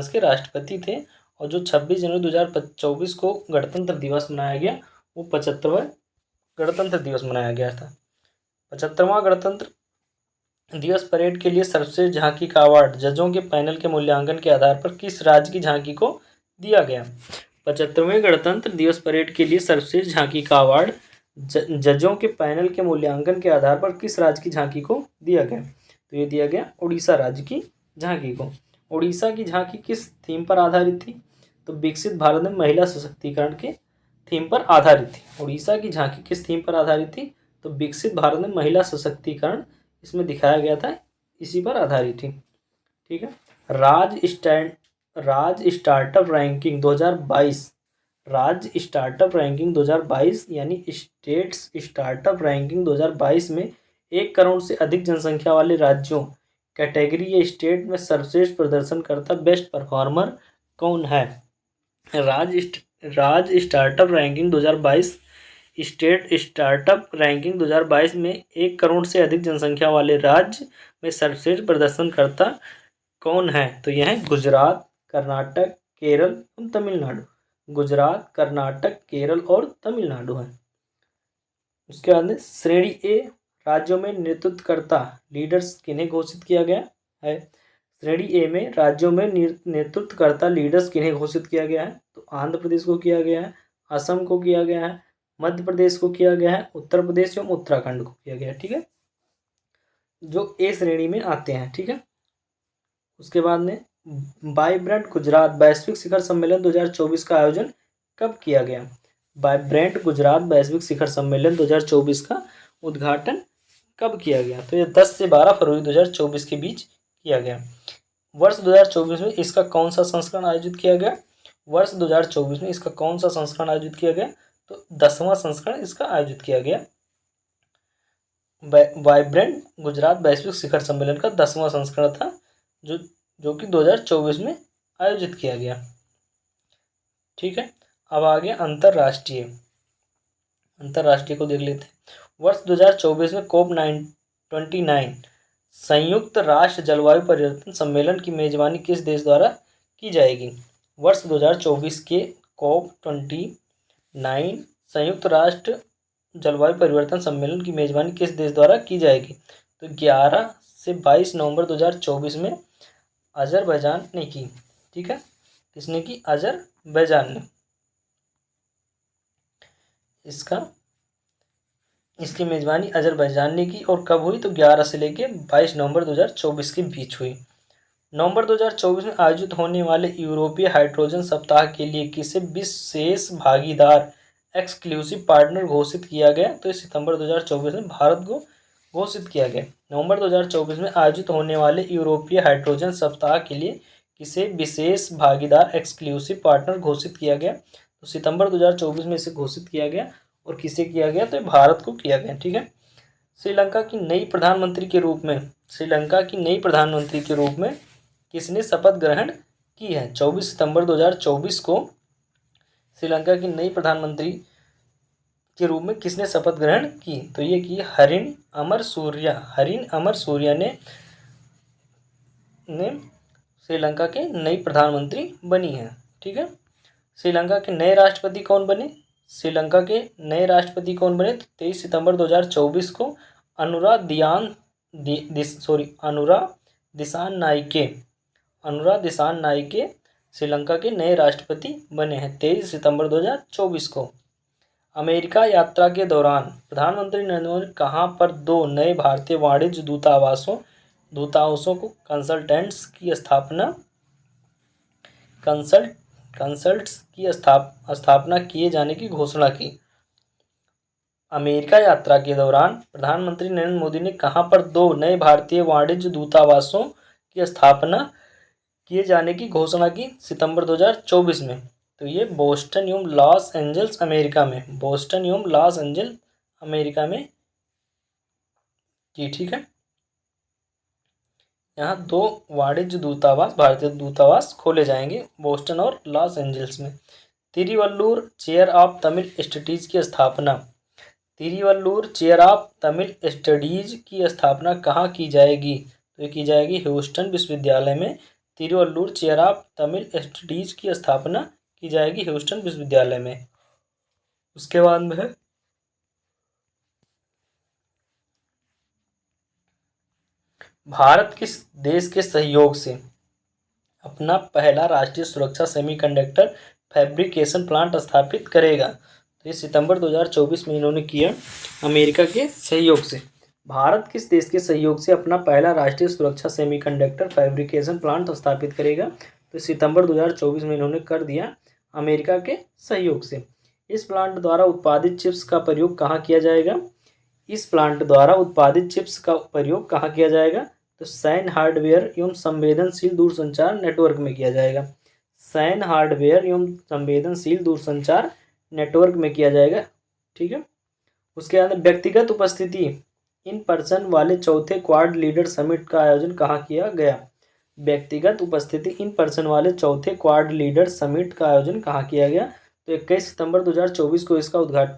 के राष्ट्रपति थे। और जो 26 जनवरी 2024 को गणतंत्र दिवस मनाया गया वो 75वां गणतंत्र दिवस मनाया गया था। 75वां गणतंत्र दिवस परेड के लिए सर्वश्रेष्ठ झांकी का अवार्ड जजों के पैनल के मूल्यांकन के आधार पर किस राज्य की झांकी को दिया गया? 75वें गणतंत्र दिवस परेड के लिए सर्वश्रेष्ठ झांकी का अवार्ड जजों के पैनल के मूल्यांकन के आधार पर किस राज्य की झांकी को दिया गया? तो ये दिया गया उड़ीसा राज्य की झांकी को। उड़ीसा की झांकी किस थीम पर आधारित थी? तो विकसित भारत में महिला सशक्तिकरण के थीम पर आधारित थी। उड़ीसा की झांकी किस थीम पर आधारित थी? तो विकसित भारत में महिला सशक्तिकरण इसमें दिखाया गया था, इसी पर आधारित थी। ठीक है। राज्य स्टार्टअप रैंकिंग 2022, राज्य स्टार्टअप रैंकिंग 2022 यानी स्टेट्स स्टार्टअप रैंकिंग 2022 में 1 करोड़ से अधिक जनसंख्या वाले राज्यों कैटेगरी या स्टेट में सर्वश्रेष्ठ प्रदर्शनकर्ता बेस्ट परफॉर्मर कौन है। राज्य startup ranking 2022, state startup ranking 2022 में 1 करोड़ से अधिक जनसंख्या वाले राज्य में सर्वश्रेष्ठ प्रदर्शनकर्ता कौन है। तो यह है गुजरात, कर्नाटक, केरल और तमिलनाडु। गुजरात, कर्नाटक, केरल और तमिलनाडु है। उसके बाद में श्रेणी ए राज्यों में नेतृत्वकर्ता लीडर्स किन्हें घोषित किया गया है। श्रेणी ए में राज्यों में नेतृत्वकर्ता लीडर्स किन्हें घोषित किया गया है। तो आंध्र प्रदेश को किया गया है, असम को किया गया है, मध्य प्रदेश को किया गया है, उत्तर प्रदेश एवं उत्तराखंड को किया गया है। ठीक है, जो ए श्रेणी में आते हैं। ठीक है, उसके बाद में वाइब्रेंट गुजरात वैश्विक शिखर सम्मेलन 2024 का आयोजन कब किया गया। वाइब्रेंट गुजरात वैश्विक शिखर सम्मेलन 2024 का उद्घाटन कब किया गया। तो ये 10 से 12 फरवरी 2024 के बीच किया गया। वर्ष 2024 में इसका कौन सा संस्करण आयोजित किया गया। वर्ष 2024 में इसका कौन सा संस्करण आयोजित किया गया। तो 10वां संस्करण इसका आयोजित किया गया। वाइब्रेंट गुजरात वैश्विक शिखर सम्मेलन का 10वां संस्करण था, जो कि 2024 में आयोजित किया गया। ठीक है, अब आगे अंतर्राष्ट्रीय को देख लेते हैं। वर्ष 2024 में COP29 संयुक्त राष्ट्र जलवायु परिवर्तन सम्मेलन की मेजबानी किस देश द्वारा की जाएगी। वर्ष 2024 के COP29 संयुक्त राष्ट्र जलवायु परिवर्तन सम्मेलन की मेजबानी किस देश द्वारा की जाएगी। तो 11 से 22 नवंबर 2024 में अजरबैजान ने की। ठीक है, किसने की। अजरबैजान ने। इसकी मेजबानी अजरबैजान ने की और कब हुई। तो 11 से लेकर 22 नवंबर 2024 के बीच हुई। नवंबर 2024 में आयोजित होने वाले यूरोपीय हाइड्रोजन सप्ताह के लिए किसे विशेष भागीदार एक्सक्लूसिव पार्टनर घोषित किया गया। तो सितंबर 2024 में भारत को घोषित किया गया। नवंबर 2024 में आयोजित होने वाले यूरोपीय हाइड्रोजन सप्ताह के लिए किसे विशेष भागीदार एक्सक्लूसिव पार्टनर घोषित किया गया। तो सितंबर 2024 में इसे घोषित किया गया और किसे किया गया। तो भारत को किया गया। ठीक है, श्रीलंका की नई प्रधानमंत्री के रूप में किसने शपथ ग्रहण की है। 24 सितंबर 2024 को श्रीलंका की नई प्रधानमंत्री के रूप में किसने शपथ ग्रहण की। तो ये की हरिन अमर सूर्या ने श्रीलंका के नई प्रधानमंत्री बनी है। ठीक है, श्रीलंका के नए राष्ट्रपति कौन बने। 23 सितंबर 2024 को अनुरा दिसान नाइके श्रीलंका के नए राष्ट्रपति बने हैं। 23 सितंबर 2024 को। अमेरिका यात्रा के दौरान प्रधानमंत्री नरेंद्र मोदी कहाँ पर 2 नए भारतीय वाणिज्य दूतावासों को कंसल्टेंट्स की स्थापना किए जाने की घोषणा की। अमेरिका यात्रा के दौरान प्रधानमंत्री नरेंद्र मोदी ने कहाँ पर 2 नए भारतीय वाणिज्य दूतावासों की स्थापना किए जाने की घोषणा की। सितंबर 2024 में। तो ये बोस्टन एवं लॉस एंजल्स अमेरिका में की। ठीक है, यहाँ 2 वाणिज्य दूतावास, भारतीय दूतावास खोले जाएंगे बोस्टन और लॉस एंजल्स में। Tiruvallur chair of Tamil studies की स्थापना कहाँ की जाएगी। तो ये की जाएगी ह्यूस्टन विश्वविद्यालय में। Tiruvallur chair of Tamil studies की स्थापना की जाएगी ह्यूस्टन विश्वविद्यालय में। उसके बाद में है भारत किस देश के सहयोग से अपना पहला राष्ट्रीय सुरक्षा सेमीकंडक्टर फैब्रिकेशन प्लांट स्थापित करेगा। तो ये सितंबर 2024 में इन्होंने किया अमेरिका के सहयोग से। भारत किस देश के सहयोग से अपना पहला राष्ट्रीय सुरक्षा सेमीकंडक्टर फैब्रिकेशन प्लांट स्थापित करेगा। तो सितंबर 2024 में इन्होंने कर दिया अमेरिका के सहयोग से। इस प्लांट द्वारा उत्पादित चिप्स का प्रयोग कहाँ किया जाएगा। तो सैन हार्डवेयर एवं संवेदनशील दूरसंचार नेटवर्क में किया जाएगा। सैन हार्डवेयर एवं संवेदनशील दूरसंचार नेटवर्क में किया जाएगा। ठीक है। उसके बाद व्यक्तिगत उपस्थिति इन पर्सन वाले चौथे क्वाड लीडर समिट का आयोजन कहाँ किया गया। व्यक्तिगत उपस्थिति इन पर्सन वाले चौथे क्वाड लीडर समिट का आयोजन कहाँ किया गया। तो 21 सितंबर 2024 को इसका उद्घाटन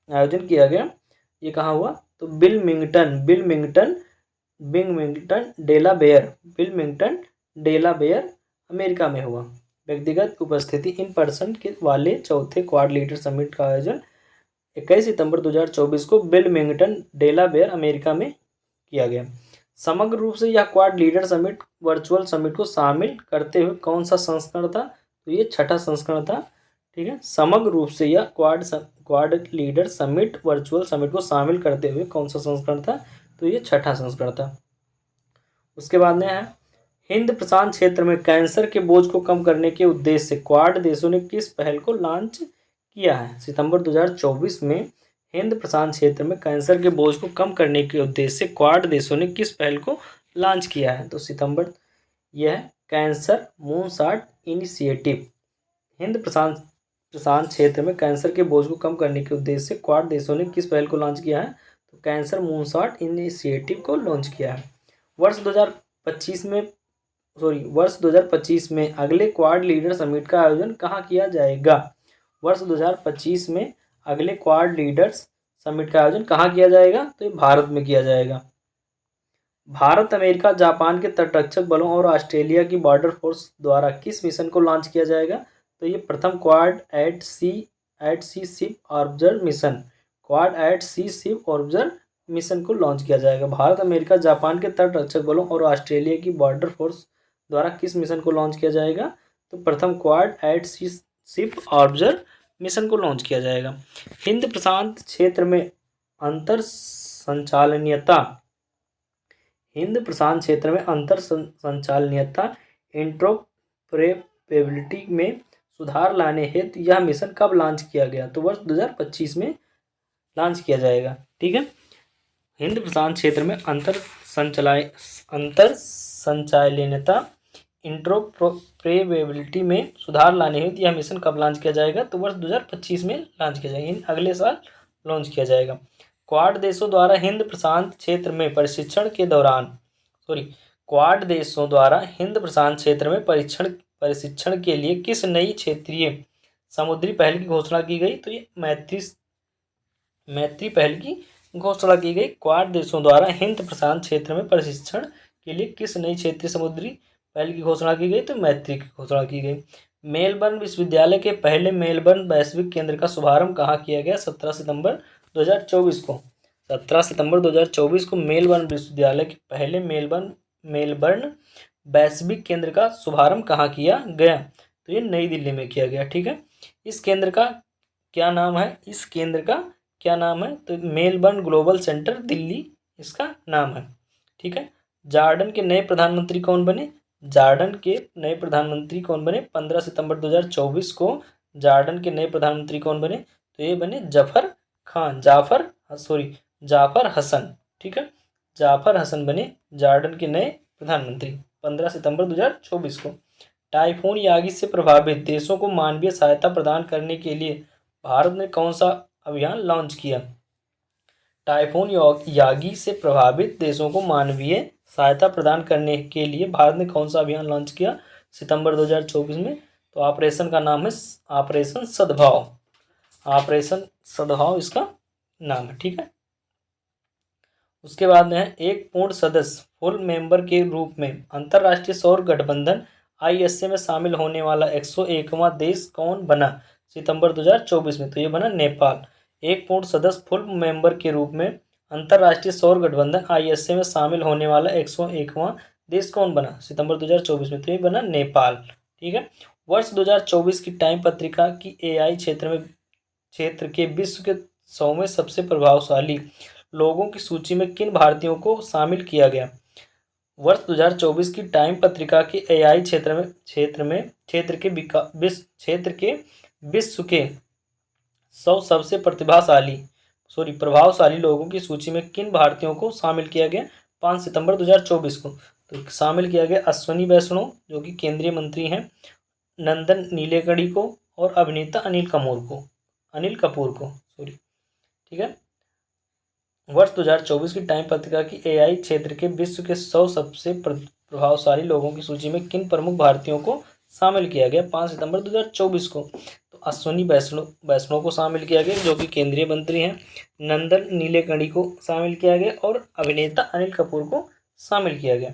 आयोजन किया गया। ये कहाँ हुआ। तो बिलमिंगटन डेलावेयर अमेरिका में हुआ। व्यक्तिगत उपस्थिति इन पर्सन के वाले चौथे क्वाड लीडर समिट का आयोजन 21 सितंबर 2024 को बिलमिंगटन डेलावेयर अमेरिका में किया गया। समग्र रूप से यह quad leader summit virtual summit को शामिल करते हुए कौन सा संस्करण था। तो ये छठा संस्करण था। ठीक है। समग्र रूप से यह quad leader summit virtual summit को शामिल करते हुए कौन सा संस्करण था। तो ये छठा संस्करण था। उसके बाद में है हिंद प्रशांत क्षेत्र में कैंसर के बोझ को कम करने के उद्देश्य से क्वाड देशों ने किस पहल को लॉन्च किया है। सितंबर 2024 में हिंद प्रशांत क्षेत्र में कैंसर के बोझ को कम करने के उद्देश्य से क्वाड देशों ने किस पहल को लॉन्च किया है। तो सितंबर यह कैंसर मूनशॉट इनिशिएटिव। हिंद प्रशांत क्षेत्र में कैंसर के बोझ को कम करने के उद्देश्य से क्वाड देशों ने किस पहल को लॉन्च किया है। तो कैंसर मूनशॉट इनिशिएटिव को लॉन्च किया है। वर्ष 2025 में अगले क्वाड लीडर समिट का आयोजन कहाँ किया जाएगा। वर्ष 2025 में अगले क्वाड लीडर्स समिट का आयोजन कहाँ किया जाएगा। तो ये भारत में किया जाएगा। भारत, अमेरिका, जापान के तटरक्षक बलों और ऑस्ट्रेलिया की बॉर्डर फोर्स द्वारा किस मिशन को लॉन्च किया जाएगा। तो ये प्रथम quad at sea ship observe mission, quad at sea ship observe mission को लॉन्च किया जाएगा। भारत, अमेरिका, जापान के तटरक्षक बलों और ऑस्ट्रेलिया की बॉर्डर फोर्स द्वारा किस मिशन को लॉन्च किया जाएगा। तो प्रथम quad at sea ship observe mission को लॉन्च किया जाएगा। हिंद प्रशांत क्षेत्र में अंतर संचालनीयता इंटरऑपरेबिलिटी में सुधार लाने हेतु यह मिशन कब लॉन्च किया गया। तो वर्ष 2025 में लॉन्च किया जाएगा। ठीक है। हिंद प्रशांत क्षेत्र में अंतर संचालनीयता इंटरऑपरेबिलिटी में सुधार लाने हेतु यह मिशन कब लॉन्च किया जाएगा। तो वर्ष 2025 में लॉन्च किया जाएगा। अगले साल लॉन्च किया जाएगा। क्वाड देशों द्वारा हिंद प्रशांत क्षेत्र में प्रशिक्षण के लिए किस नई क्षेत्रीय समुद्री पहल की घोषणा की गई। तो ये मैत्री पहल की घोषणा की गई। क्वाड देशों द्वारा हिंद प्रशांत क्षेत्र में प्रशिक्षण के लिए किस नई क्षेत्रीय समुद्री पहल की घोषणा की गई। तो मैत्री की घोषणा की गई। मेलबर्न विश्वविद्यालय के पहले मेलबर्न वैश्विक केंद्र का शुभारंभ कहाँ किया गया। 17 सितंबर 2024 को मेलबर्न विश्वविद्यालय के पहले मेलबर्न वैश्विक केंद्र का शुभारंभ कहाँ किया गया। तो ये नई दिल्ली में किया गया। ठीक है। इस केंद्र का क्या नाम है। तो मेलबर्न ग्लोबल सेंटर दिल्ली इसका नाम है। ठीक है। जॉर्डन के नए प्रधानमंत्री कौन बने। 15 सितंबर 2024 को जॉर्डन के नए प्रधानमंत्री कौन बने। तो ये बने जाफर हसन। ठीक है। जाफर हसन बने जॉर्डन के नए प्रधानमंत्री 15 सितंबर 2024 को। टाइफून यागी से प्रभावित देशों को मानवीय सहायता प्रदान करने के लिए भारत ने कौन सा अभियान लॉन्च किया। टाइफून यागी से प्रभावित देशों को मानवीय सहायता प्रदान करने के लिए भारत ने कौन सा अभियान लॉन्च किया सितंबर 2024 में। तो ऑपरेशन का नाम है ऑपरेशन सद्भाव इसका नाम है। ठीक है। उसके बाद में है एक पूर्ण सदस्य फुल मेंबर के रूप में अंतर्राष्ट्रीय सौर गठबंधन ISA में शामिल होने वाला 101वां देश कौन बना सितंबर 2024 में। तो ये बना नेपाल। एक पूर्ण सदस्य फुल मेंबर के रूप में अंतर्राष्ट्रीय सौर गठबंधन ISA में शामिल होने वाला 101वां देश कौन बना सितंबर 2024 में। तो ये बना नेपाल। ठीक है। वर्ष 2024 की टाइम पत्रिका की AI क्षेत्र के विश्व के 100वें सबसे प्रभावशाली लोगों की सूची में किन भारतीयों को शामिल किया गया। वर्ष 2024 की टाइम पत्रिका के AI क्षेत्र के विश्व के 100 सबसे प्रभावशाली लोगों की सूची में किन भारतीयों को शामिल किया गया। 5 सितंबर 2024 को। तो शामिल किया गया अश्विनी वैष्णव जो कि केंद्रीय मंत्री हैं, नंदन नीलेकणी को और अभिनेता अनिल कपूर को सॉरी। ठीक है। वर्ष 2024 की टाइम पत्रिका की एआई क्षेत्र के विश्व के 100 सबसे प्रभावशाली लोगों की सूची में किन प्रमुख भारतीयों को शामिल किया गया 5 सितंबर 2024 को। तो अश्विनी वैष्णव को शामिल किया गया जो कि केंद्रीय मंत्री हैं, नंदन नीलेकणी को शामिल किया गया और अभिनेता अनिल कपूर को शामिल किया गया।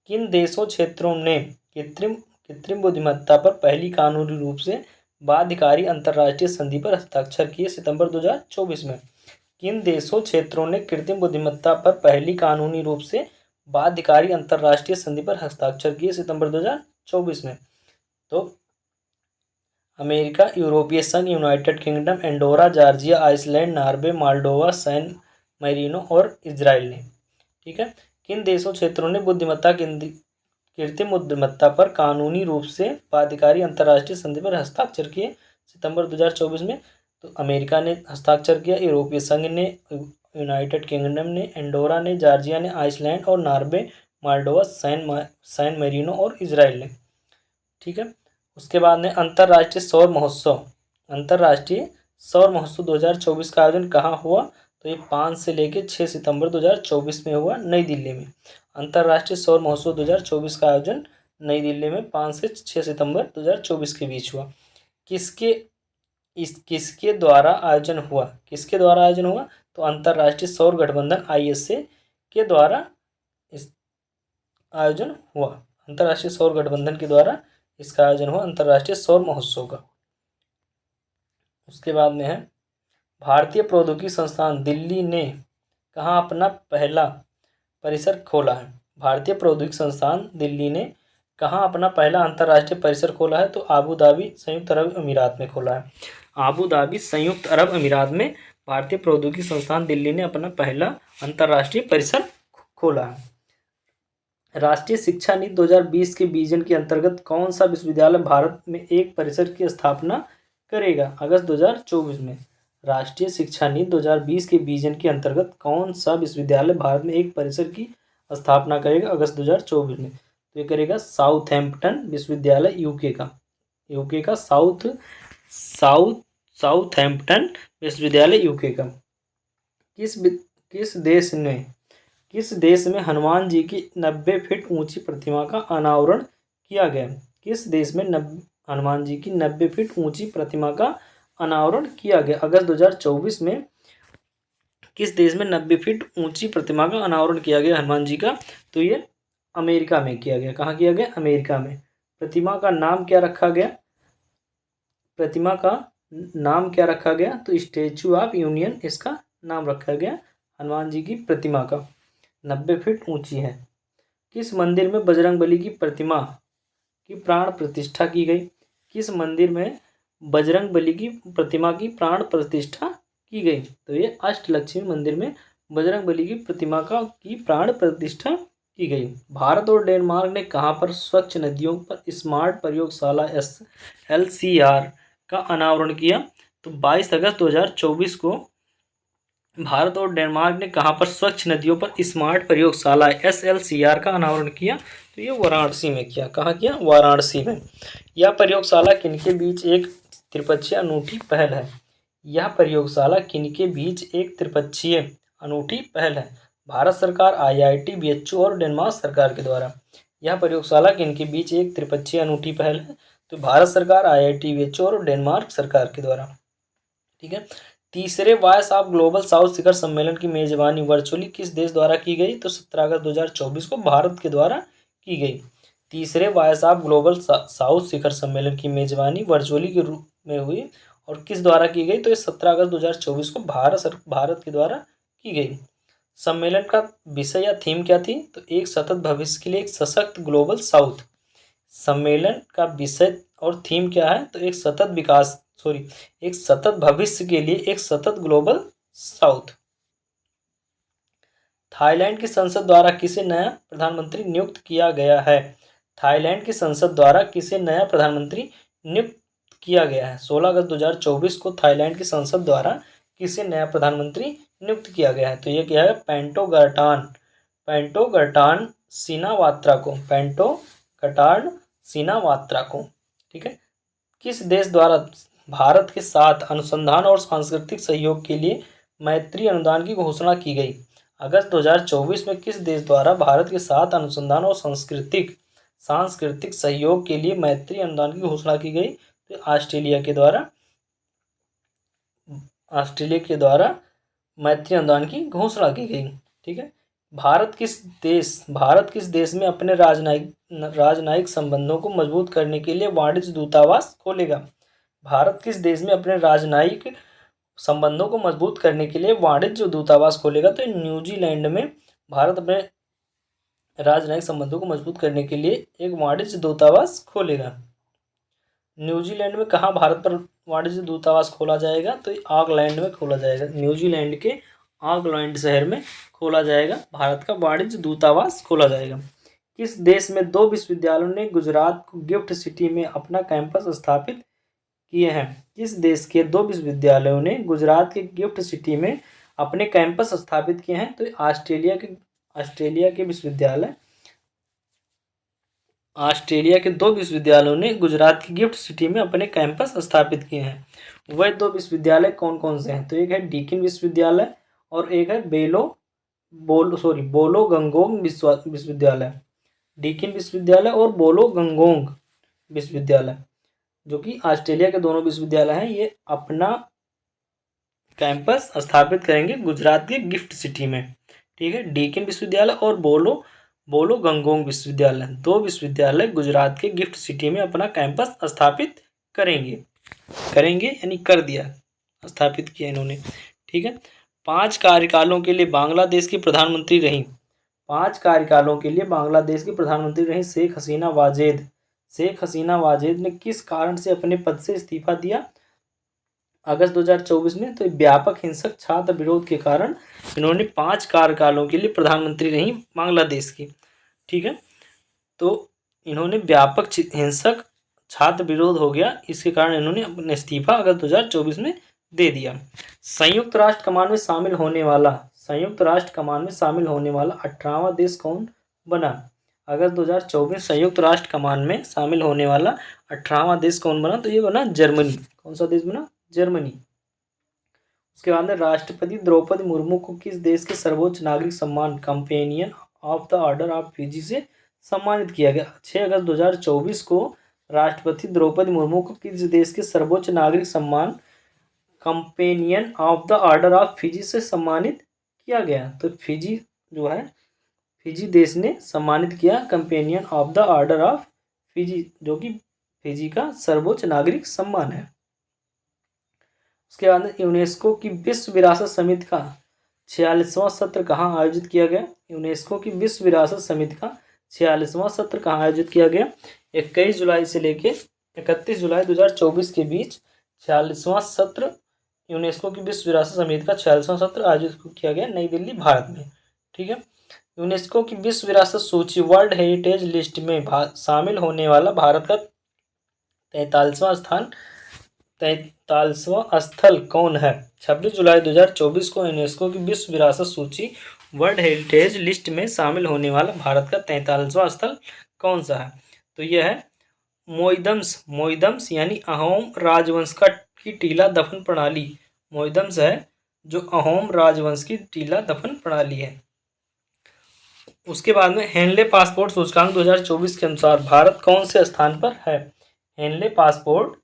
किन देशों क्षेत्रों ने कृत्रिम बुद्धिमत्ता पर पहली कानूनी रूप से बाध्यकारी अंतर्राष्ट्रीय संधि पर हस्ताक्षर किए सितंबर 2024 में। किन देशों क्षेत्रों ने कृत्रिम बुद्धिमत्ता पर पहली कानूनी रूप से बाध्यकारी अंतर्राष्ट्रीय संधि पर हस्ताक्षर किए सितंबर 2024 में। तो अमेरिका, यूरोपीय संघ, United Kingdom, Andorra, Georgia, Iceland, Norway, Moldova, San Marino और इजराइल ने। ठीक है। किन देशों क्षेत्रों ने कृत्रिम बुद्धिमत्ता पर कानूनी रूप से बाध्यकारी अंतर्राष्ट्रीय संधि पर हस्ताक्षर किए सितंबर 2024 में। तो अमेरिका ने हस्ताक्षर किया, यूरोपीय संघ ने, यूनाइटेड किंगडम ने, एंडोरा ने, जॉर्जिया ने, आइसलैंड और नॉर्वे, मोल्डोवा, सैन मैरिनो और इजराइल ने। ठीक है। उसके बाद में अंतर्राष्ट्रीय सौर महोत्सव 2024 का आयोजन कहाँ हुआ। तो ये 5 से लेकर 6 सितंबर 2024 में हुआ नई दिल्ली में। अंतर्राष्ट्रीय सौर महोत्सव 2024 का आयोजन नई दिल्ली में 5 से 6 सितंबर 2024 के बीच हुआ। किसके द्वारा आयोजन हुआ। तो अंतर्राष्ट्रीय सौर गठबंधन ISA के द्वारा इस आयोजन हुआ। अंतर्राष्ट्रीय सौर गठबंधन के द्वारा इसका आयोजन हुआ, अंतर्राष्ट्रीय सौर महोत्सव का। उसके बाद में है भारतीय प्रौद्योगिकी संस्थान दिल्ली ने कहाँ अपना पहला परिसर खोला है। भारतीय प्रौद्योगिकी संस्थान दिल्ली ने कहाँ अपना पहला अंतर्राष्ट्रीय परिसर खोला है। तो आबू धाबी, संयुक्त अरब अमीरात में खोला है। आबू धाबी, संयुक्त अरब अमीरात में भारतीय प्रौद्योगिकी संस्थान दिल्ली ने अपना पहला अंतर्राष्ट्रीय परिसर खोला है। राष्ट्रीय शिक्षा नीति 2020 के विजन के अंतर्गत कौन सा विश्वविद्यालय भारत में एक परिसर की स्थापना करेगा। अगस्त 2024 में राष्ट्रीय शिक्षा नीति 2020 के विजन के अंतर्गत कौन सा विश्वविद्यालय भारत में एक परिसर की स्थापना करेगा अगस्त 2024 में। तो ये करेगा साउथहैम्पटन विश्वविद्यालय यूके का साउथहैम्पटन विश्वविद्यालय यूके का। किस देश में हनुमान जी की 90 फीट ऊंची प्रतिमा का अनावरण किया गया। किस देश में हनुमान जी की 90 फीट ऊंची प्रतिमा का अनावरण किया गया अगस्त 2024 में। किस देश में 90 फीट ऊंची प्रतिमा का अनावरण किया गया हनुमान जी का। तो ये अमेरिका में किया गया। कहाँ किया गया। अमेरिका में। प्रतिमा का नाम क्या रखा गया। तो स्टैचू ऑफ यूनियन इसका नाम रखा गया। हनुमान जी की प्रतिमा का 90 फीट ऊंची है। किस मंदिर में बजरंगबली की प्रतिमा की प्राण प्रतिष्ठा की गई। किस मंदिर में बजरंगबली की प्रतिमा की प्राण प्रतिष्ठा की गई। तो ये अष्टलक्ष्मी मंदिर में बजरंगबली की प्रतिमा की प्राण प्रतिष्ठा की गई। भारत और डेनमार्क ने कहाँ पर स्वच्छ नदियों पर स्मार्ट प्रयोगशाला SLCR का अनावरण किया। तो 22 अगस्त 2024 को भारत और डेनमार्क ने कहाँ पर स्वच्छ नदियों पर स्मार्ट प्रयोगशाला SLCR का अनावरण किया। तो ये वाराणसी में किया। कहाँ किया। वाराणसी में। यह प्रयोगशाला किनके बीच एक त्रिपक्षीय अनूठी पहल है। भारत सरकार, IIT, BHU और डेनमार्क सरकार के द्वारा। यह प्रयोगशाला किनके बीच एक त्रिपक्षीय अनूठी पहल है। तो भारत सरकार, IIT, BHU और डेनमार्क सरकार के द्वारा। ठीक है। तीसरे वॉइस ऑफ ग्लोबल साउथ शिखर सम्मेलन की मेजबानी वर्चुअली किस देश द्वारा की गई। तो 17 अगस्त 2024 को भारत के द्वारा की गई। तीसरे वॉइस ऑफ ग्लोबल साउथ शिखर सम्मेलन की मेजबानी वर्चुअली के रूप में हुई और किस द्वारा की गई। तो 17 अगस्त 2024 को भारत के द्वारा की गई। सम्मेलन का विषय या थीम क्या थी। तो एक सतत भविष्य के लिए एक सशक्त ग्लोबल साउथ। सम्मेलन का विषय और थीम क्या है। तो एक सतत भविष्य के लिए एक सतत ग्लोबल साउथ। थाईलैंड की संसद द्वारा किसे नया प्रधानमंत्री नियुक्त किया गया है। थाईलैंड की संसद द्वारा किसे नया प्रधानमंत्री नियुक्त किया गया है। 16 अगस्त 2024 को थाईलैंड की संसद द्वारा किसे नया प्रधानमंत्री नियुक्त किया गया है। तो ये क्या है। पेंटोगटान सिनावात्रा को, पेंटोगटान सिनावात्रा को। ठीक है। किस देश द्वारा भारत के साथ अनुसंधान और सांस्कृतिक सहयोग के लिए मैत्री अनुदान की घोषणा की गई? अगस्त 2024 में किस देश द्वारा भारत के साथ अनुसंधान और सांस्कृतिक सहयोग के लिए मैत्री अनुदान की घोषणा की गई? तो ऑस्ट्रेलिया के द्वारा मैत्री अनुदान की घोषणा की गई। ठीक है। भारत किस देश में अपने राजनयिक संबंधों को मजबूत करने के लिए वाणिज्य दूतावास खोलेगा? भारत किस देश में अपने राजनयिक संबंधों को मजबूत करने के लिए वाणिज्य दूतावास खोलेगा? तो न्यूजीलैंड में भारत अपने राजनयिक संबंधों को मजबूत करने के लिए एक वाणिज्य दूतावास खोलेगा। न्यूजीलैंड में कहाँ भारत पर वाणिज्य दूतावास खोला जाएगा? तो ऑकलैंड में खोला जाएगा। न्यूजीलैंड के ऑकलैंड शहर में खोला जाएगा, भारत का वाणिज्य दूतावास खोला जाएगा। किस देश में 2 विश्वविद्यालयों ने गुजरात को गिफ्ट सिटी में अपना कैंपस स्थापित किए हैं? किस देश के 2 विश्वविद्यालयों ने गुजरात के गिफ्ट सिटी में अपने कैंपस स्थापित किए हैं? तो ऑस्ट्रेलिया के 2 विश्वविद्यालयों ने गुजरात की गिफ्ट सिटी में अपने कैंपस स्थापित किए हैं। वह 2 विश्वविद्यालय कौन कौन से हैं? तो एक है डीकिन विश्वविद्यालय और एक है बोलो गंगोंग विश्वविद्यालय। डीकिन विश्वविद्यालय और बोलो गंगोंग विश्वविद्यालय, जो कि ऑस्ट्रेलिया के दोनों विश्वविद्यालय हैं, ये अपना कैंपस स्थापित करेंगे गुजरात के गिफ्ट सिटी में। ठीक है। डीकिन विश्वविद्यालय और बोलो गंगोंग विश्वविद्यालय, 2 विश्वविद्यालय गुजरात के गिफ्ट सिटी में अपना कैंपस स्थापित करेंगे यानी कर दिया, स्थापित किया इन्होंने। ठीक है। 5 कार्यकालों के लिए बांग्लादेश की प्रधानमंत्री रहीं शेख हसीना वाजेद ने किस कारण से अपने पद से इस्तीफा दिया अगस्त 2024 में? तो व्यापक हिंसक छात्र विरोध के कारण इन्होंने 5 कार्यकालों के लिए प्रधानमंत्री रहीं बांग्लादेश की। ठीक है। तो इन्होंने व्यापक हिंसक छात्र विरोध हो गया, इसके कारण इन्होंने अपना इस्तीफा अगस्त 2024 में दे दिया। संयुक्त राष्ट्र कमान में शामिल होने वाला 18वां देश कौन बना? अगस्त 2024 संयुक्त राष्ट्र कमान में शामिल होने वाला 18वां देश कौन बना? तो ये बना जर्मनी। कौन सा देश बना? जर्मनी। उसके बाद में राष्ट्रपति द्रौपदी मुर्मू को किस देश के सर्वोच्च नागरिक सम्मान companion of the order of Fiji से सम्मानित किया गया? 6 अगस्त 2024 को राष्ट्रपति द्रौपदी मुर्मू को किस देश के सर्वोच्च नागरिक सम्मान companion of the order of Fiji से सम्मानित किया गया? तो फिजी देश ने सम्मानित किया companion of the order of Fiji, जो कि फिजी का सर्वोच्च नागरिक सम्मान है। उसके बाद यूनेस्को की विश्व विरासत समिति का 46वां सत्र कहाँ आयोजित किया गया? यूनेस्को की विश्व विरासत समिति का 46वां सत्र कहाँ आयोजित किया गया? 21 जुलाई से लेके 31 जुलाई 2024 के बीच 46वां सत्र यूनेस्को की विश्व विरासत समिति का 46वां सत्र आयोजित किया गया नई दिल्ली, भारत में। ठीक है। यूनेस्को की विश्व विरासत सूची वर्ल्ड हेरिटेज लिस्ट में शामिल होने वाला भारत का 43वां स्थल कौन है? 26 जुलाई 2024 को यूनेस्को की विश्व विरासत सूची वर्ल्ड हेरिटेज लिस्ट में शामिल होने वाला भारत का 43वां स्थल कौन सा है? तो यह है मोइदम्स यानी अहोम राजवंश की टीला दफन प्रणाली। मोइदम्स है जो अहोम राजवंश की टीला दफन प्रणाली है। उसके बाद में हेनले पासपोर्ट सूचकांक 2024 के अनुसार भारत कौन से स्थान पर है? हेनले पासपोर्ट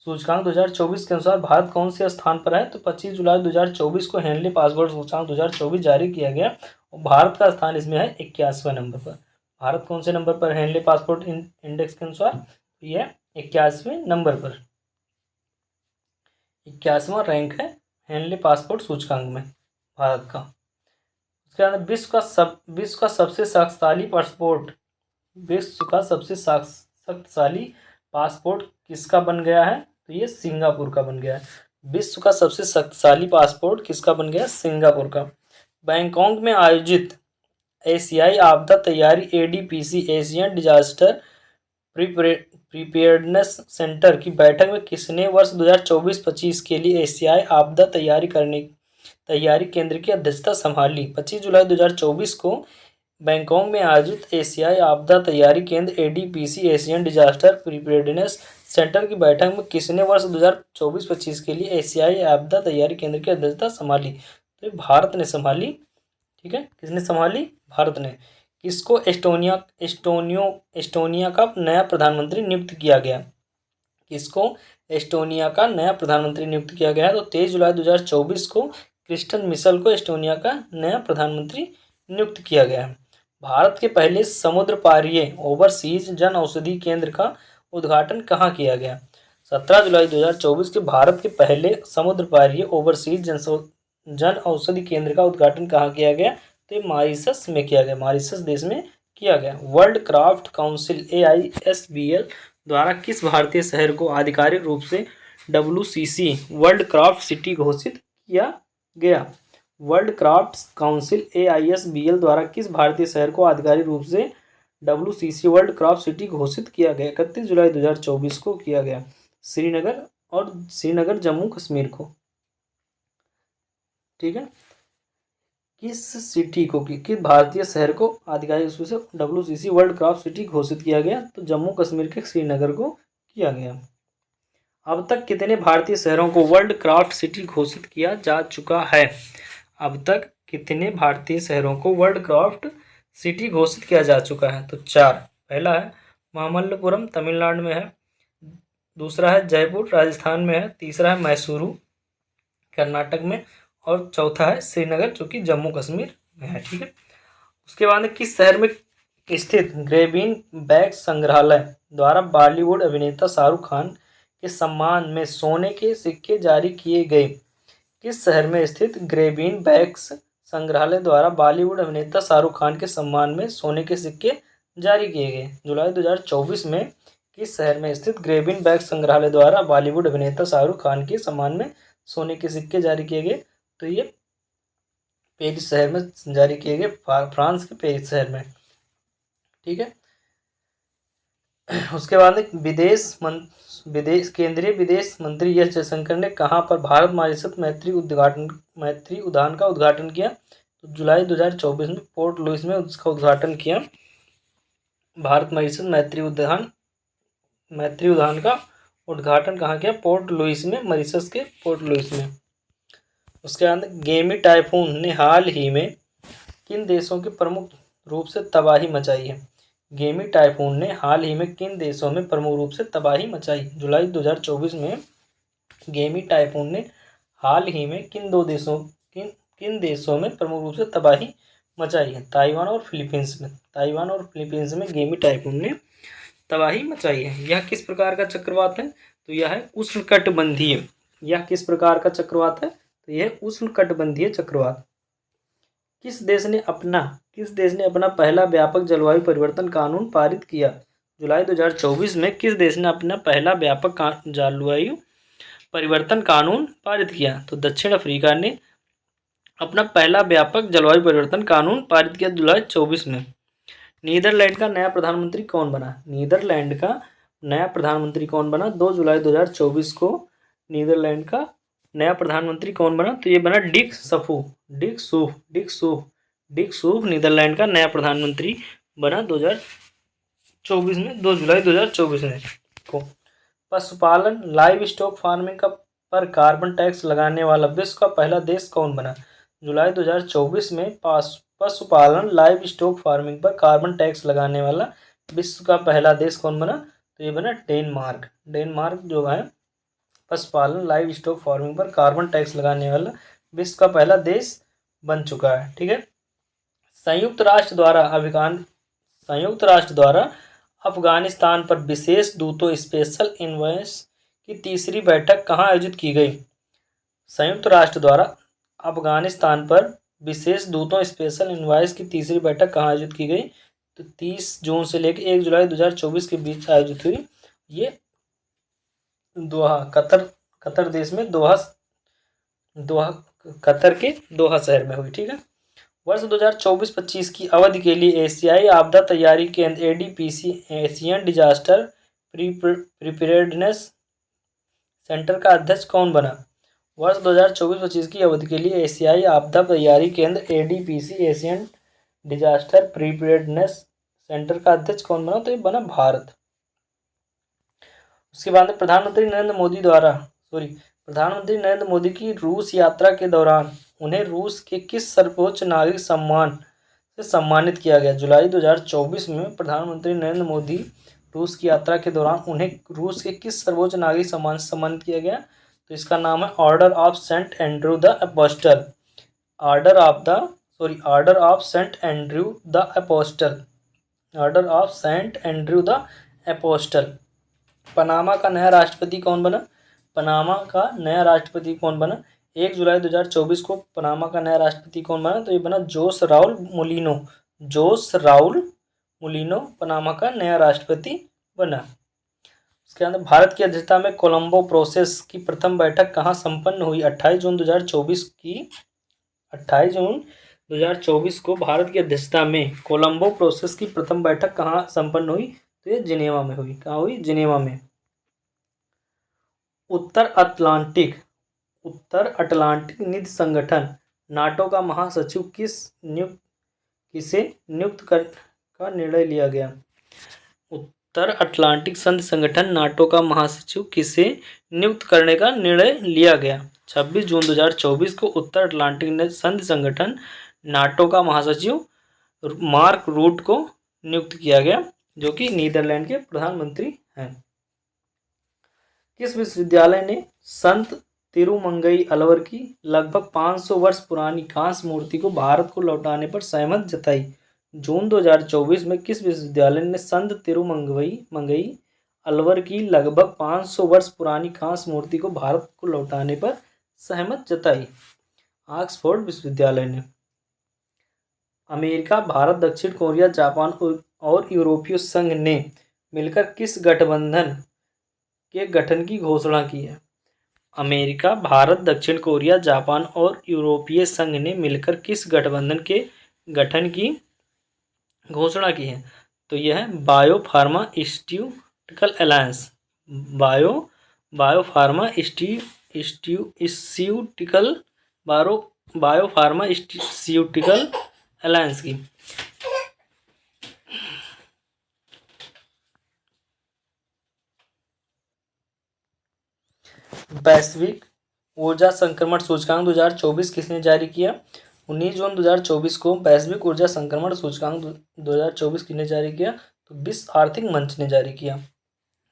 सूचकांक 2024 के अनुसार भारत कौन से स्थान पर है? तो 25 जुलाई 2024 को हेनले पासपोर्ट सूचकांक 2024 जारी किया गया और भारत का स्थान इसमें है 81वें नंबर पर। भारत कौन से नंबर पर हेनले पासपोर्ट इंडेक्स के अनुसार? यह 81वें नंबर पर, 81वां रैंक है हेनले पासपोर्ट सूचकांक में भारत का। उसके बाद विश्व का सबसे शक्तिशाली पासपोर्ट किसका बन गया है? तो ये सिंगापुर का बन गया है। विश्व का सबसे शक्तिशाली पासपोर्ट किसका बन गया? सिंगापुर का। बैंकॉक में आयोजित एशियाई आपदा तैयारी ADPC Asian disaster preparedness centre की बैठक में किसने वर्ष 2024-25 के लिए एशियाई आपदा तैयारी केंद्र की अध्यक्षता संभाली? 25 जुलाई 2024 को बैंकॉक में आयोजित एशियाई आपदा तैयारी केंद्र ADPC Asian disaster preparedness centre की बैठक में किसने वर्ष 2024-25 के लिए एशियाई आपदा तैयारी केंद्र की अध्यक्षता संभाली? तो ये भारत ने संभाली। ठीक है, किसने संभाली? भारत ने। किसको एस्टोनिया का नया प्रधानमंत्री नियुक्त किया गया? किसको एस्टोनिया का नया प्रधानमंत्री नियुक्त किया गया है? तो 23 जुलाई 2024 को क्रिस्टन मिशेल को एस्टोनिया का नया प्रधानमंत्री नियुक्त किया गया है। भारत के पहले समुद्र पारीय ओवरसीज जन औषधि केंद्र का उद्घाटन कहाँ किया गया? 17 जुलाई 2024 के भारत के पहले समुद्र पारीय ओवरसीज जन औषधि केंद्र का उद्घाटन कहाँ किया गया? तो ये मॉरिशस में किया गया, मॉरिशस देश में किया गया। वर्ल्ड क्राफ्ट काउंसिल AISBL द्वारा किस भारतीय शहर को आधिकारिक रूप से WCC वर्ल्ड क्राफ्ट सिटी घोषित किया गया? वर्ल्ड क्राफ्ट काउंसिल AISBL द्वारा किस भारतीय शहर को आधिकारिक रूप से WCC वर्ल्ड क्राफ्ट सिटी घोषित किया गया? 31 जुलाई 2024 को किया गया। श्रीनगर जम्मू कश्मीर को। ठीक है, किस भारतीय शहर को आधिकारिक रूप से WCC वर्ल्ड क्राफ्ट सिटी घोषित किया गया? तो जम्मू कश्मीर के श्रीनगर को किया गया। अब तक कितने भारतीय शहरों को वर्ल्ड क्राफ्ट सिटी घोषित किया जा चुका है? अब तक कितने भारतीय शहरों को वर्ल्ड क्राफ्ट सिटी घोषित किया जा चुका है? तो 4। पहला है मामल्लपुरम तमिलनाडु में है, दूसरा है जयपुर राजस्थान में है, तीसरा है मैसूरू कर्नाटक में, और चौथा है श्रीनगर जो कि जम्मू कश्मीर में है। ठीक है, उसके बाद किस शहर में स्थित ग्रेविन बैग संग्रहालय द्वारा बॉलीवुड अभिनेता शाहरुख खान के सम्मान में सोने के सिक्के जारी किए गए? किस शहर में स्थित ग्रेविन बैग्स संग्रहालय द्वारा बॉलीवुड अभिनेता शाहरुख खान के सम्मान में सोने के सिक्के जारी किए गए? जुलाई 2024 में किस शहर में स्थित ग्रेविन बैग संग्रहालय द्वारा बॉलीवुड अभिनेता शाहरुख खान के सम्मान में सोने के सिक्के जारी किए गए? तो ये पेरिस शहर में जारी किए गए, फ्रांस के पेरिस शहर में। ठीक है, उसके बाद केंद्रीय विदेश मंत्री एस जयशंकर ने कहाँ पर भारत मॉरिशस मैत्री उद्यान का उद्घाटन किया? तो जुलाई 2024 में पोर्ट लुइस में उसका उद्घाटन किया। भारत मॉरिशस मैत्री उद्यान का उद्घाटन कहाँ किया? पोर्ट लुइस में, मॉरिशस के पोर्ट लुइस में। उसके बाद गेमी टाइफून ने हाल ही में किन देशों की प्रमुख रूप से तबाही मचाई है? गेमी टाइफून ने हाल ही में किन देशों में प्रमुख रूप से तबाही मचाई? जुलाई 2024 में गेमी टाइफून ने हाल ही में किन देशों में प्रमुख रूप से तबाही मचाई है? ताइवान और फिलीपींस में गेमी टाइफून ने तबाही मचाई है। यह किस प्रकार का चक्रवात है? तो यह है उष्णकटिबंधीय। यह किस प्रकार का चक्रवात है? तो यह उष्णकटिबंधीय चक्रवात। किस देश ने अपना पहला व्यापक जलवायु परिवर्तन कानून पारित किया? जुलाई 2024 में किस देश ने अपना पहला व्यापक जलवायु परिवर्तन कानून पारित किया? तो दक्षिण अफ्रीका ने अपना पहला व्यापक जलवायु परिवर्तन कानून पारित किया जुलाई 2024 में। नीदरलैंड का नया प्रधानमंत्री कौन बना? नीदरलैंड का नया प्रधानमंत्री कौन बना? 2 जुलाई 2024 को नीदरलैंड का नया प्रधानमंत्री कौन बना? तो ये बना डिक सूफ नीदरलैंड का नया प्रधानमंत्री बना 2024 में, 2 जुलाई 2024 में को। पशुपालन लाइव स्टॉक फार्मिंग पर कार्बन टैक्स लगाने वाला विश्व का पहला देश कौन बना? जुलाई 2024 में पशुपालन लाइव स्टॉक फार्मिंग पर कार्बन टैक्स लगाने वाला विश्व का पहला देश कौन बना? तो ये बना डेनमार्क जो है पशुपालन लाइव स्टॉक फार्मिंग पर कार्बन टैक्स लगाने वाला विश्व का पहला देश बन चुका है। ठीक है, संयुक्त राष्ट्र द्वारा अफगानिस्तान पर विशेष दूतों स्पेशल इन्वॉयस की तीसरी बैठक कहाँ आयोजित की गई? संयुक्त राष्ट्र द्वारा अफगानिस्तान पर विशेष दूतों स्पेशल इन्वॉयस की तीसरी बैठक कहाँ आयोजित की गई? तो 30 जून से लेकर 1 जुलाई 2024 के बीच आयोजित हुई। ये दोहा कतर देश में कतर के दोहा शहर में हुई। ठीक है, वर्ष 2024-25 की अवधि के लिए एशियाई आपदा तैयारी केंद्र ADPC Asian disaster preparedness centre का अध्यक्ष कौन बना? वर्ष 2024-25 की अवधि के लिए एशियाई आपदा तैयारी केंद्र ADPC Asian disaster preparedness centre का अध्यक्ष कौन बना? तो ये बना भारत। उसके बाद में प्रधानमंत्री नरेंद्र मोदी की रूस यात्रा के दौरान उन्हें रूस के किस सर्वोच्च नागरिक सम्मान से सम्मानित किया गया? जुलाई 2024 में प्रधानमंत्री नरेंद्र मोदी रूस की यात्रा के दौरान उन्हें रूस के किस सर्वोच्च नागरिक सम्मान से सम्मानित किया गया? तो इसका नाम है Order of Saint Andrew the Apostle. Order of Saint Andrew the Apostle. Order of Saint Andrew the Apostle. Panama का नया राष्ट्रपति कौन बना? पनामा का नया राष्ट्रपति कौन बना? 1 जुलाई 2024 को पनामा का नया राष्ट्रपति कौन बना? तो ये बना जोस राउल मोलिनो। जोस राउल मोलिनो पनामा का नया राष्ट्रपति बना। उसके अंदर भारत की अध्यक्षता में कोलंबो प्रोसेस की प्रथम बैठक कहाँ संपन्न हुई? 28 जून 2024 को भारत की अध्यक्षता में कोलंबो प्रोसेस की प्रथम बैठक कहाँ संपन्न हुई? तो ये जिनेवा में हुई। कहाँ हुई? जिनेवा में। उत्तर अटलांटिक निधि संगठन नाटो का महासचिव किसे नियुक्त कर का निर्णय लिया गया? उत्तर अटलांटिक संधि संगठन नाटो का महासचिव किसे नियुक्त करने का निर्णय लिया गया? 26 जून 2024 को उत्तर अटलांटिक संधि संगठन नाटो का महासचिव मार्क रूट को नियुक्त किया गया, जो कि नीदरलैंड के प्रधानमंत्री हैं। किस विश्वविद्यालय ने संत तिरुमंगई अलवर की लगभग 500 वर्ष पुरानी कांस्य मूर्ति को भारत को लौटाने पर सहमति जताई? जून 2024 में किस विश्वविद्यालय ने संत तिरुमंगई अलवर की लगभग 500 वर्ष पुरानी कांस्य मूर्ति को भारत को लौटाने पर सहमति जताई? ऑक्सफोर्ड विश्वविद्यालय ने। अमेरिका, भारत, दक्षिण कोरिया, जापान और यूरोपीय संघ ने मिलकर किस गठबंधन के गठन की घोषणा की है? अमेरिका, भारत, दक्षिण कोरिया, जापान और यूरोपीय संघ ने मिलकर किस गठबंधन के गठन की घोषणा की है? तो यह है बायोफार्मास्यूटिकल अलायंस। बायोफार्मास्यूटिकल अलायंस की। वैश्विक ऊर्जा संक्रमण सूचकांक 2024 किसने जारी किया? 19 जून 2024 को वैश्विक ऊर्जा संक्रमण सूचकांक 2024 किसने जारी किया? तो विश्व आर्थिक मंच ने जारी किया।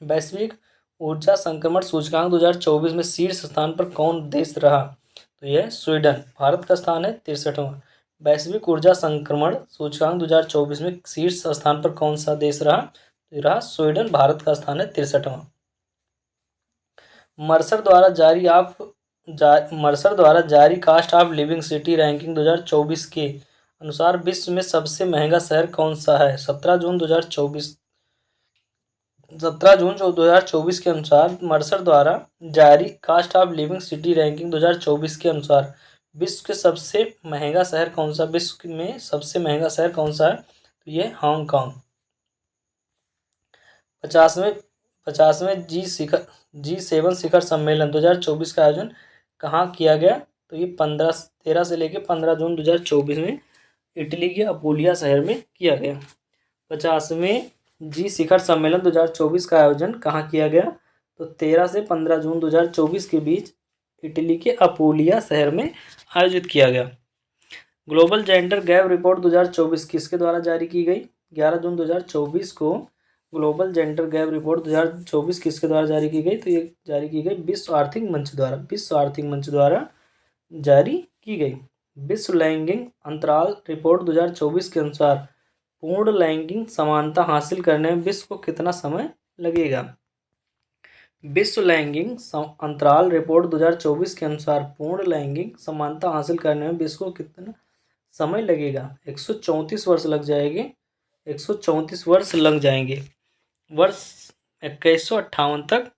वैश्विक ऊर्जा संक्रमण सूचकांक 2024 में शीर्ष स्थान पर कौन देश रहा? तो यह स्वीडन। भारत का स्थान है 63वां। वैश्विक ऊर्जा संक्रमण सूचकांक 2024 में शीर्ष स्थान पर कौन सा देश रहा? तो रहा स्वीडन। भारत का स्थान है 63वां। मर्सर द्वारा जारी cost of living city ranking 2024 के अनुसार विश्व में सबसे महंगा शहर कौन सा है? 17 जून 2024 के अनुसार मर्सर द्वारा जारी cost of living city ranking 2024 के अनुसार विश्व के सबसे महंगा शहर कौन सा? विश्व में सबसे महंगा शहर कौन सा है? तो ये हांगकांग। 50वें G7 शिखर सम्मेलन 2024 का आयोजन कहाँ किया गया? तो ये 13 से लेकर 15 जून 2024 में इटली के अपूलिया शहर में किया गया। 50वें G शिखर सम्मेलन 2024 का आयोजन कहाँ किया गया? तो 13 से 15 जून 2024 के बीच इटली के अपूलिया शहर में आयोजित किया गया। ग्लोबल जेंडर गैप रिपोर्ट 2024 किसके द्वारा जारी की गई? 11 जून 2024 को ग्लोबल जेंडर गैप रिपोर्ट 2024 किसके द्वारा जारी की गई? तो ये जारी की गई विश्व आर्थिक मंच द्वारा जारी की गई। विश्व लैंगिक अंतराल रिपोर्ट 2024 के अनुसार पूर्ण लैंगिक समानता हासिल करने में विश्व को कितना समय लगेगा? विश्व लैंगिक अंतराल रिपोर्ट 2024 के अनुसार पूर्ण लैंगिक समानता हासिल करने में विश्व को कितना समय लगेगा? 134 वर्ष लग जाएंगे। 134 वर्ष लग जाएंगे। वर्ष 2158 तक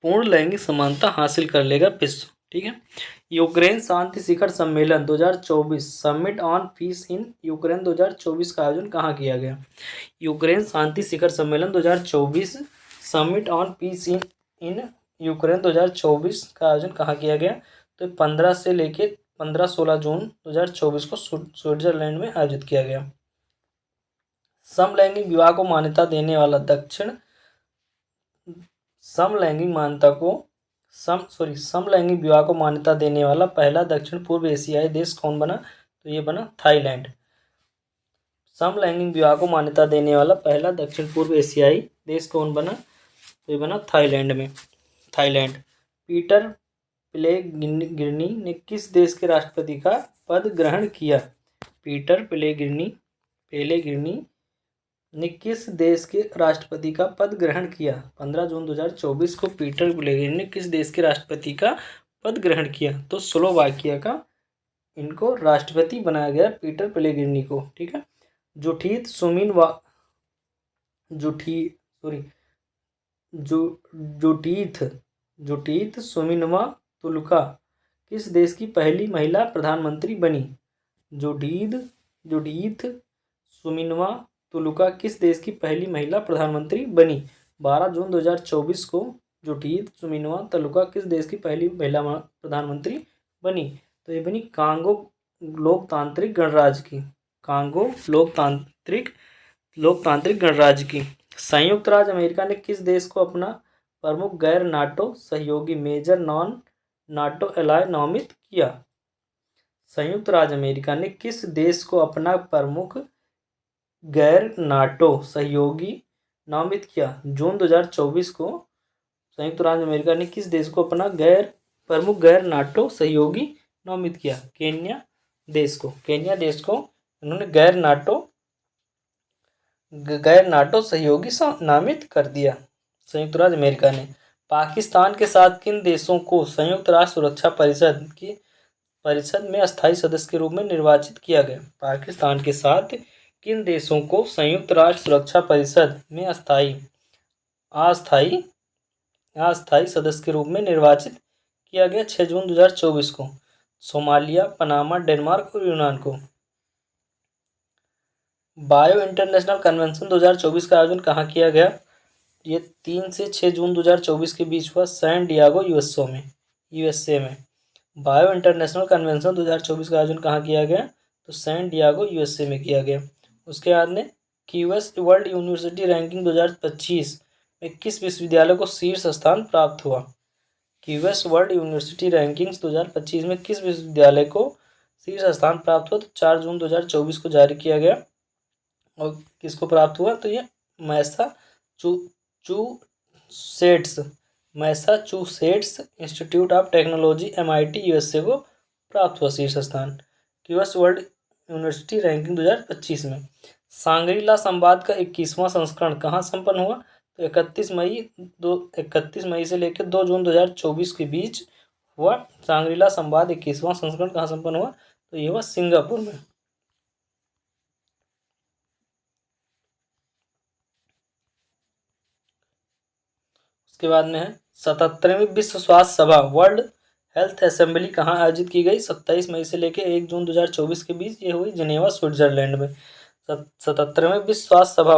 पूर्ण लैंगिक समानता हासिल कर लेगा विश्व। ठीक है। यूक्रेन शांति शिखर सम्मेलन 2024 summit on peace in Ukraine 2024 का आयोजन कहाँ किया गया? यूक्रेन शांति शिखर सम्मेलन 2024 summit on peace in Ukraine 2024 का आयोजन कहाँ किया गया? तो 15 से लेके 15-16 जून 2024 को स्विट्जरलैंड में आयोजित किया गया। समलैंगिक विवाह को मान्यता देने वाला समलैंगिक विवाह को मान्यता देने वाला पहला दक्षिण पूर्व एशियाई देश कौन बना? तो ये बना थाईलैंड। समलैंगिक विवाह को मान्यता देने वाला पहला दक्षिण पूर्व एशियाई देश कौन बना? तो ये बना थाईलैंड। पीटर पेलेग्रिनी ने किस देश के राष्ट्रपति का पद ग्रहण किया? पीटर पेलेग्रिनी ने किस देश के राष्ट्रपति का पद ग्रहण किया? 15 जून 2024 को पीटर पेलेग्रिनी ने किस देश के राष्ट्रपति का पद ग्रहण किया? तो स्लोवाकिया का इनको राष्ट्रपति बनाया गया, पीटर पेलेग्रिनी को। ठीक है। जुठीत सुमिनवा तुलका किस देश की पहली महिला प्रधानमंत्री बनी? जुडीथ सुमिनवा तुलका किस देश की पहली महिला प्रधानमंत्री बनी? 12 जून 2024 को जुडीथ सुमिनवा तुलका किस देश की पहली महिला प्रधानमंत्री बनी? तो ये बनी कांगो लोकतांत्रिक गणराज्य की। संयुक्त राज्य अमेरिका ने किस देश को अपना प्रमुख गैर नाटो सहयोगी मेजर नॉन नाटो एलाय नामित किया? संयुक्त राज्य अमेरिका ने किस देश को अपना प्रमुख गैर नाटो सहयोगी नामित किया? जून 2024 को संयुक्त राज्य अमेरिका ने किस देश को अपना प्रमुख गैर नाटो सहयोगी नामित किया? केन्या देश को उन्होंने गैर नाटो सहयोगी नामित कर दिया संयुक्त राज्य अमेरिका ने। पाकिस्तान के साथ किन देशों को संयुक्त राष्ट्र सुरक्षा परिषद में अस्थायी सदस्य के रूप में निर्वाचित किया गया? पाकिस्तान के साथ किन देशों को संयुक्त राष्ट्र सुरक्षा परिषद में अस्थायी सदस्य के रूप में निर्वाचित किया गया 6 जून 2024 को? सोमालिया, पनामा, डेनमार्क और यूनान को। बायो इंटरनेशनल कन्वेंशन 2024 का आयोजन कहाँ किया गया? ये 3 से 6 जून 2024 के बीच हुआ सैन डियागो यूएसए में। बायो इंटरनेशनल कन्वेंशन 2024 का आयोजन कहाँ किया गया? तो सैन डियागो यूएसए में किया गया। उसके बाद में क्यूएस वर्ल्ड यूनिवर्सिटी रैंकिंग 2025 में किस विश्वविद्यालय को शीर्ष स्थान प्राप्त हुआ? क्यूएस वर्ल्ड यूनिवर्सिटी रैंकिंग्स 2025 में किस विश्वविद्यालय को शीर्ष स्थान प्राप्त हुआ? तो 4 जून 2024 को जारी किया गया। और किसको प्राप्त हुआ? तो ये Massachusetts institute of technology MIT USA को प्राप्त हुआ शीर्ष स्थान क्यूएस वर्ल्ड यूनिवर्सिटी रैंकिंग 2025 में। सांग्रीला संवाद का 21वां संस्करण कहाँ संपन्न हुआ? तो 31 मई से लेकर 2 जून 2024 के बीच हुआ सांग्रीला संवाद 21वां संस्करण कहाँ संपन्न हुआ? तो ये हुआ सिंगापुर में। उसके बाद में है 77वीं विश्व स्वास्थ्य सभा वर्ल्ड हेल्थ असेंबली कहाँ आयोजित की गई? 27 मई से लेकर 1 जून 2024 के बीच ये हुई जिनेवा स्विट्जरलैंड में। 77वीं विश्व स्वास्थ्य सभा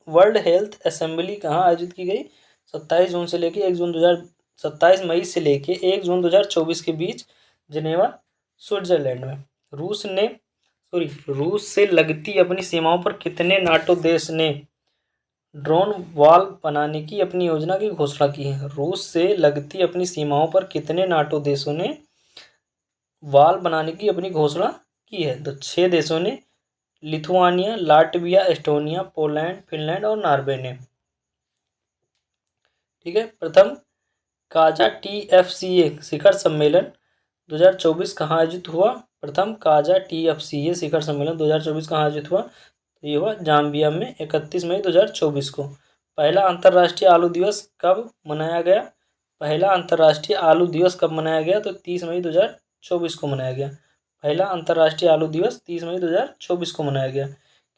वर्ल्ड हेल्थ असेंबली कहाँ आयोजित की गई? 27 मई से लेके 1 जून 2024 के बीच जिनेवा स्विट्जरलैंड में। रूस से लगती अपनी सीमाओं पर कितने नाटो देश ने ड्रोन वॉल बनाने की अपनी योजना की घोषणा की है? रूस से लगती अपनी सीमाओं पर कितने नाटो देशों ने वॉल बनाने की अपनी घोषणा की है? तो 6 देशों ने, Lithuania, Latvia, Estonia, Poland, Finland और नॉर्वे ने। ठीक है। प्रथम काजा TFCA शिखर सम्मेलन 2024 कहाँ आयोजित हुआ? प्रथम काजा TFCA शिखर सम्मेलन 2024 कहाँ आयोजित हुआ? तो ये हुआ जाम्बिया में 31 मई 2024 को। पहला अंतर्राष्ट्रीय आलू दिवस कब मनाया गया? पहला अंतर्राष्ट्रीय आलू दिवस कब मनाया गया? तो 30 मई 2024 को मनाया गया। पहला अंतर्राष्ट्रीय आलू दिवस 30 मई 2024 को मनाया गया।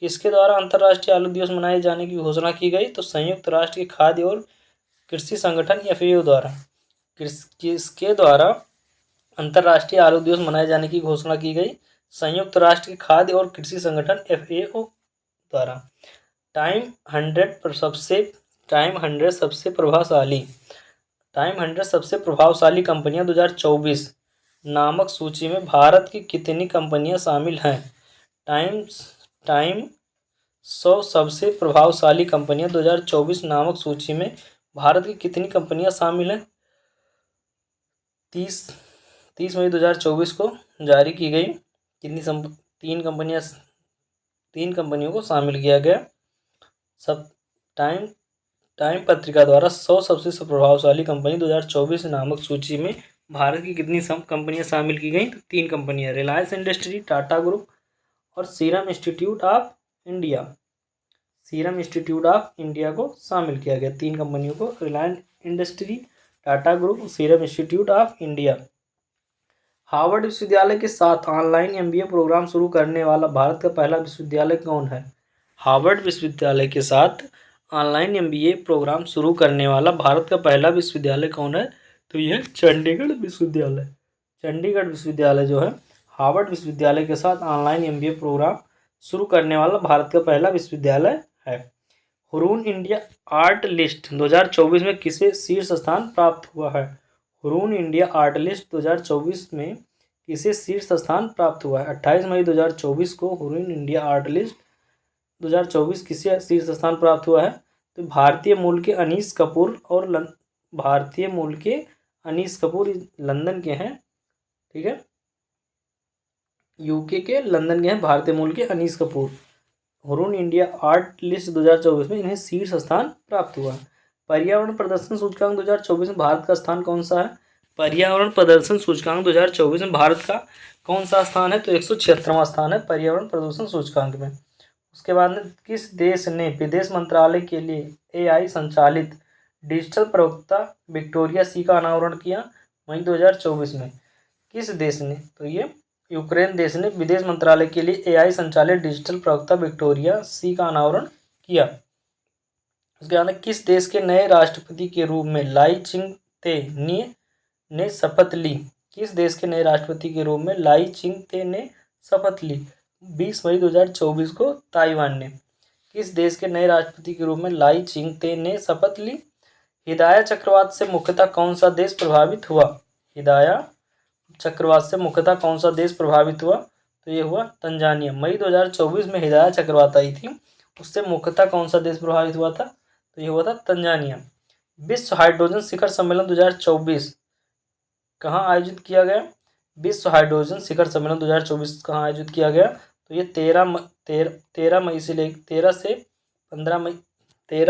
किसके द्वारा अंतर्राष्ट्रीय आलू दिवस मनाए जाने की घोषणा की गई? तो संयुक्त राष्ट्र के खाद्य और कृषि संगठन FAO द्वारा। किसके द्वारा अंतर्राष्ट्रीय आलू दिवस मनाए जाने की घोषणा की गई? संयुक्त राष्ट्र के खाद्य और कृषि संगठन FAO द्वारा। टाइम 100 सबसे प्रभावशाली कंपनियां 2024 नामक सूची में भारत की कितनी कंपनियां शामिल हैं? टाइम 100 सबसे प्रभावशाली कंपनियां 2024 नामक सूची में भारत की कितनी कंपनियां शामिल हैं? 30 मई 2024 को जारी की गई तीन कंपनियों को शामिल किया गया। सब टाइम टाइम पत्रिका द्वारा 100 सबसे प्रभावशाली कंपनी 2024 नामक सूची में भारत की कितनी कंपनियां शामिल की गई? तो 3 कंपनियां, रिलायंस इंडस्ट्री, टाटा ग्रुप और सीरम इंस्टीट्यूट ऑफ इंडिया को शामिल किया गया। 3 कंपनियों को, Reliance industry, Tata group, serum institute of India. Harvard विश्वविद्यालय के साथ ऑनलाइन MBA प्रोग्राम शुरू करने वाला भारत का पहला विश्वविद्यालय कौन है? हार्वर्ड विश्वविद्यालय के साथ ऑनलाइन MBA प्रोग्राम शुरू करने वाला भारत का पहला विश्वविद्यालय कौन है? तो यह चंडीगढ़ विश्वविद्यालय जो है, हार्वर्ड विश्वविद्यालय के साथ ऑनलाइन MBA प्रोग्राम शुरू करने वाला भारत का पहला विश्वविद्यालय है। हुरून इंडिया आर्ट लिस्ट 2024 में किसे शीर्ष स्थान प्राप्त हुआ है? हुरून इंडिया आर्ट लिस्ट 2024 में किसे शीर्ष स्थान प्राप्त हुआ है? 28 मई 2024 को हुरून इंडिया आर्ट लिस्ट 2024 किसे शीर्ष स्थान प्राप्त हुआ है? तो भारतीय मूल के अनीस कपूर लंदन के हैं, ठीक है, UK के लंदन के हैं भारतीय मूल के Anish Kapoor. Hurun India art list 2024 में इन्हें शीर्ष स्थान प्राप्त हुआ। पर्यावरण प्रदर्शन सूचकांक 2024 में भारत का स्थान कौन सा है? पर्यावरण प्रदर्शन सूचकांक 2024 में भारत का कौन सा स्थान है? तो 176वां स्थान है पर्यावरण प्रदूषण सूचकांक में। उसके बाद में किस देश ने विदेश मंत्रालय के लिए AI संचालित डिजिटल प्रवक्ता विक्टोरिया सी का अनावरण किया? मई 2024 में। किस देश ने? तो ये यूक्रेन देश ने विदेश मंत्रालय के लिए AI संचालित डिजिटल प्रवक्ता विक्टोरिया सी का अनावरण किया। उसके बाद किस देश के नए राष्ट्रपति के रूप में लाई चिंग-ते ने शपथ ली? किस देश के नए राष्ट्रपति के रूप में लाई चिंग-ते ने शपथ ली? 20 मई 2024 को ताइवान ने। किस देश के नए राष्ट्रपति के रूप में लाई चिंग-ते ने शपथ ली? हिदाया चक्रवात से मुख्यतः कौन सा देश प्रभावित हुआ? हिदाया चक्रवात से मुख्यतः कौन सा देश प्रभावित हुआ? तो ये हुआ तंजानिया। मई 2024 में हिदाया चक्रवात आई थी, उससे मुख्यतः कौन सा देश प्रभावित हुआ था? तो ये हुआ था तंजानिया। विश्व हाइड्रोजन शिखर सम्मेलन 2024 कहाँ आयोजित किया गया? विश्व हाइड्रोजन शिखर सम्मेलन 2024 कहाँ आयोजित किया गया? तो ये 13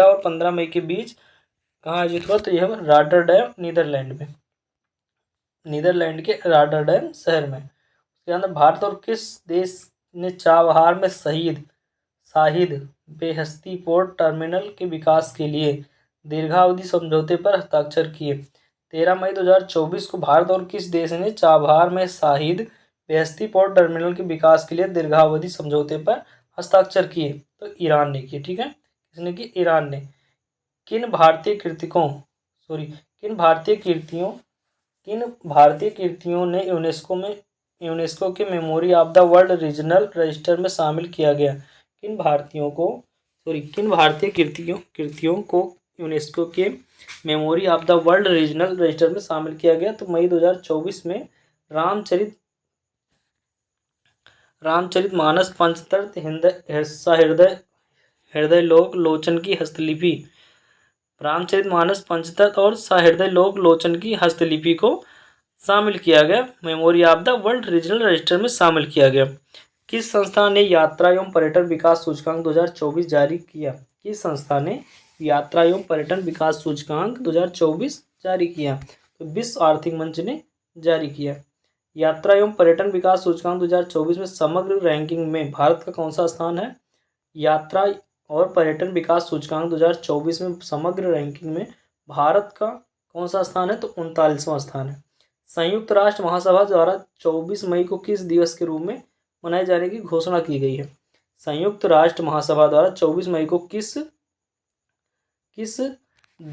और 15 मई के बीच कहाँ आयोजित हुआ? तो यह हुआ रॉटरडैम, नीदरलैंड के रॉटरडैम शहर में। उसके अंदर भारत और किस देश ने चाबहार में शाहिद बेहस्ती पोर्ट टर्मिनल के विकास के लिए दीर्घावधि समझौते पर हस्ताक्षर किए? 13 मई 2024 को भारत और किस देश ने चाबहार में शाहिद बेहस्ती पोर्ट टर्मिनल के विकास के लिए दीर्घावधि समझौते पर हस्ताक्षर किए? तो ईरान ने किए, ठीक है। किसने की? ईरान ने। किन भारतीय कृतियों ने यूनेस्को के memory of the world regional register में शामिल किया गया? किन भारतीय कृतियों को यूनेस्को के memory of the world regional register में शामिल किया गया? तो मई 2024 में रामचरितमानस, पंचतंत्र, हृदय लोक लोचन की हस्तलिपि, रामचरितमानस, पंचतंत्र और सहृदय लोक लोचन की हस्तलिपि को शामिल किया गया, memory of the world regional register में शामिल किया गया। किस संस्था ने यात्रा एवं पर्यटन विकास सूचकांक 2024 जारी किया? किस संस्था ने यात्रा एवं पर्यटन विकास सूचकांक 2024 जारी किया? तो विश्व आर्थिक मंच ने जारी किया। यात्रा एवं पर्यटन विकास सूचकांक 2024 में समग्र रैंकिंग में भारत का कौन सा स्थान है? यात्रा और पर्यटन विकास सूचकांक 2024 में समग्र रैंकिंग में भारत का कौन सा स्थान है? तो 39वां स्थान है। संयुक्त राष्ट्र महासभा द्वारा 24 मई को किस दिवस के रूप में मनाए जाने की घोषणा की गई है? संयुक्त राष्ट्र महासभा द्वारा 24 मई को किस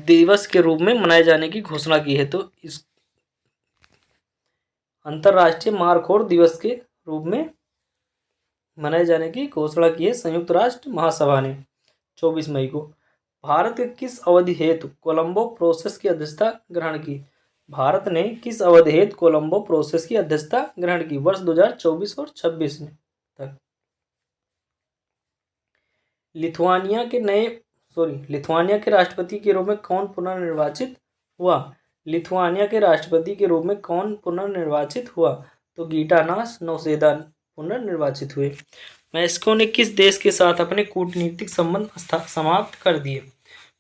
दिवस के रूप में मनाए जाने की घोषणा की है? तो इस अंतर्राष्ट्रीय मारखोर दिवस के रूप में मनाए जाने की घोषणा की है संयुक्त राष्ट्र महासभा ने 24 मई को। भारत के किस अवधि हेतु कोलंबो प्रोसेस की अध्यक्षता ग्रहण की? भारत ने किस अवधि हेतु कोलंबो प्रोसेस की अध्यक्षता ग्रहण की? वर्ष 2024 और 26 में तक। लिथुआनिया के राष्ट्रपति के रूप में कौन पुनर्निर्वाचित हुआ? लिथुआनिया के राष्ट्रपति के रूप में कौन पुनर्निर्वाचित हुआ? तो गीटानास नौसेदा पुनर्निर्वाचित हुए। मैक्सिको ने किस देश के साथ अपने कूटनीतिक संबंध समाप्त कर दिए?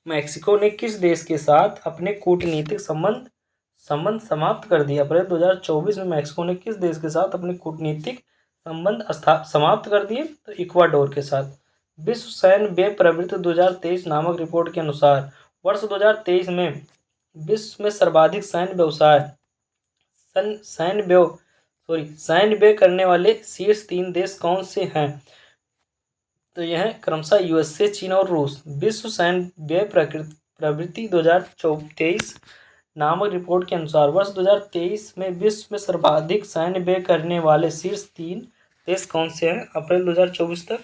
मैक्सिको ने किस देश के साथ अपने कूटनीतिक संबंध समाप्त कर दिए? अप्रैल 2024 में मैक्सिको ने किस देश के साथ अपने कूटनीतिक संबंध समाप्त कर दिए? तो इक्वाडोर के साथ। विश्व सैन्य व्यय प्रवृत्ति 2023 नामक रिपोर्ट के अनुसार वर्ष 2023 में विश्व में सर्वाधिक सैन्य व्यय करने वाले शीर्ष 3 देश कौन से हैं? तो यह है क्रमशः यूएसए, चीन और रूस। विश्व सैन्य व्यय प्रवृत्ति 2023 नामक रिपोर्ट के अनुसार वर्ष 2023 में विश्व में सर्वाधिक सैन्य व्यय करने वाले शीर्ष 3 देश कौन से हैं अप्रैल 2024 तक?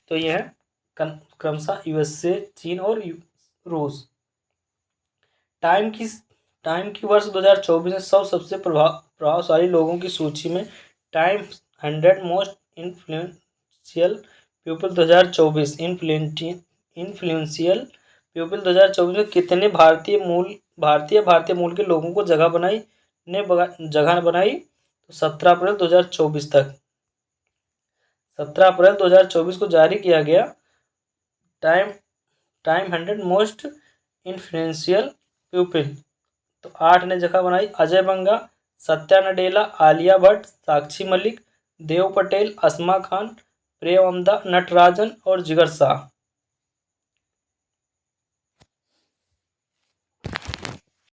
तो यह है क्रमशः यूएसए, चीन और रूस। टाइम की वर्ष 2024 में सबसे प्रभावशाली लोगों की सूची में time 100 most influential people 2024 influential people 2024 में कितने भारतीय मूल के लोगों को जगह बनाई? तो 17 अप्रैल 2024 तक। 17 अप्रैल 2024 को जारी किया गया टाइम 100 मोस्ट इन्फ्लुएंशियल पीपल। तो 8 ने जगह बनाई अजय बंगा, सत्या नडेला, आलिया भट्ट, साक्षी मलिक, देव पटेल, असमा खान, प्रियंवदा नटराजन और जिगर शाह।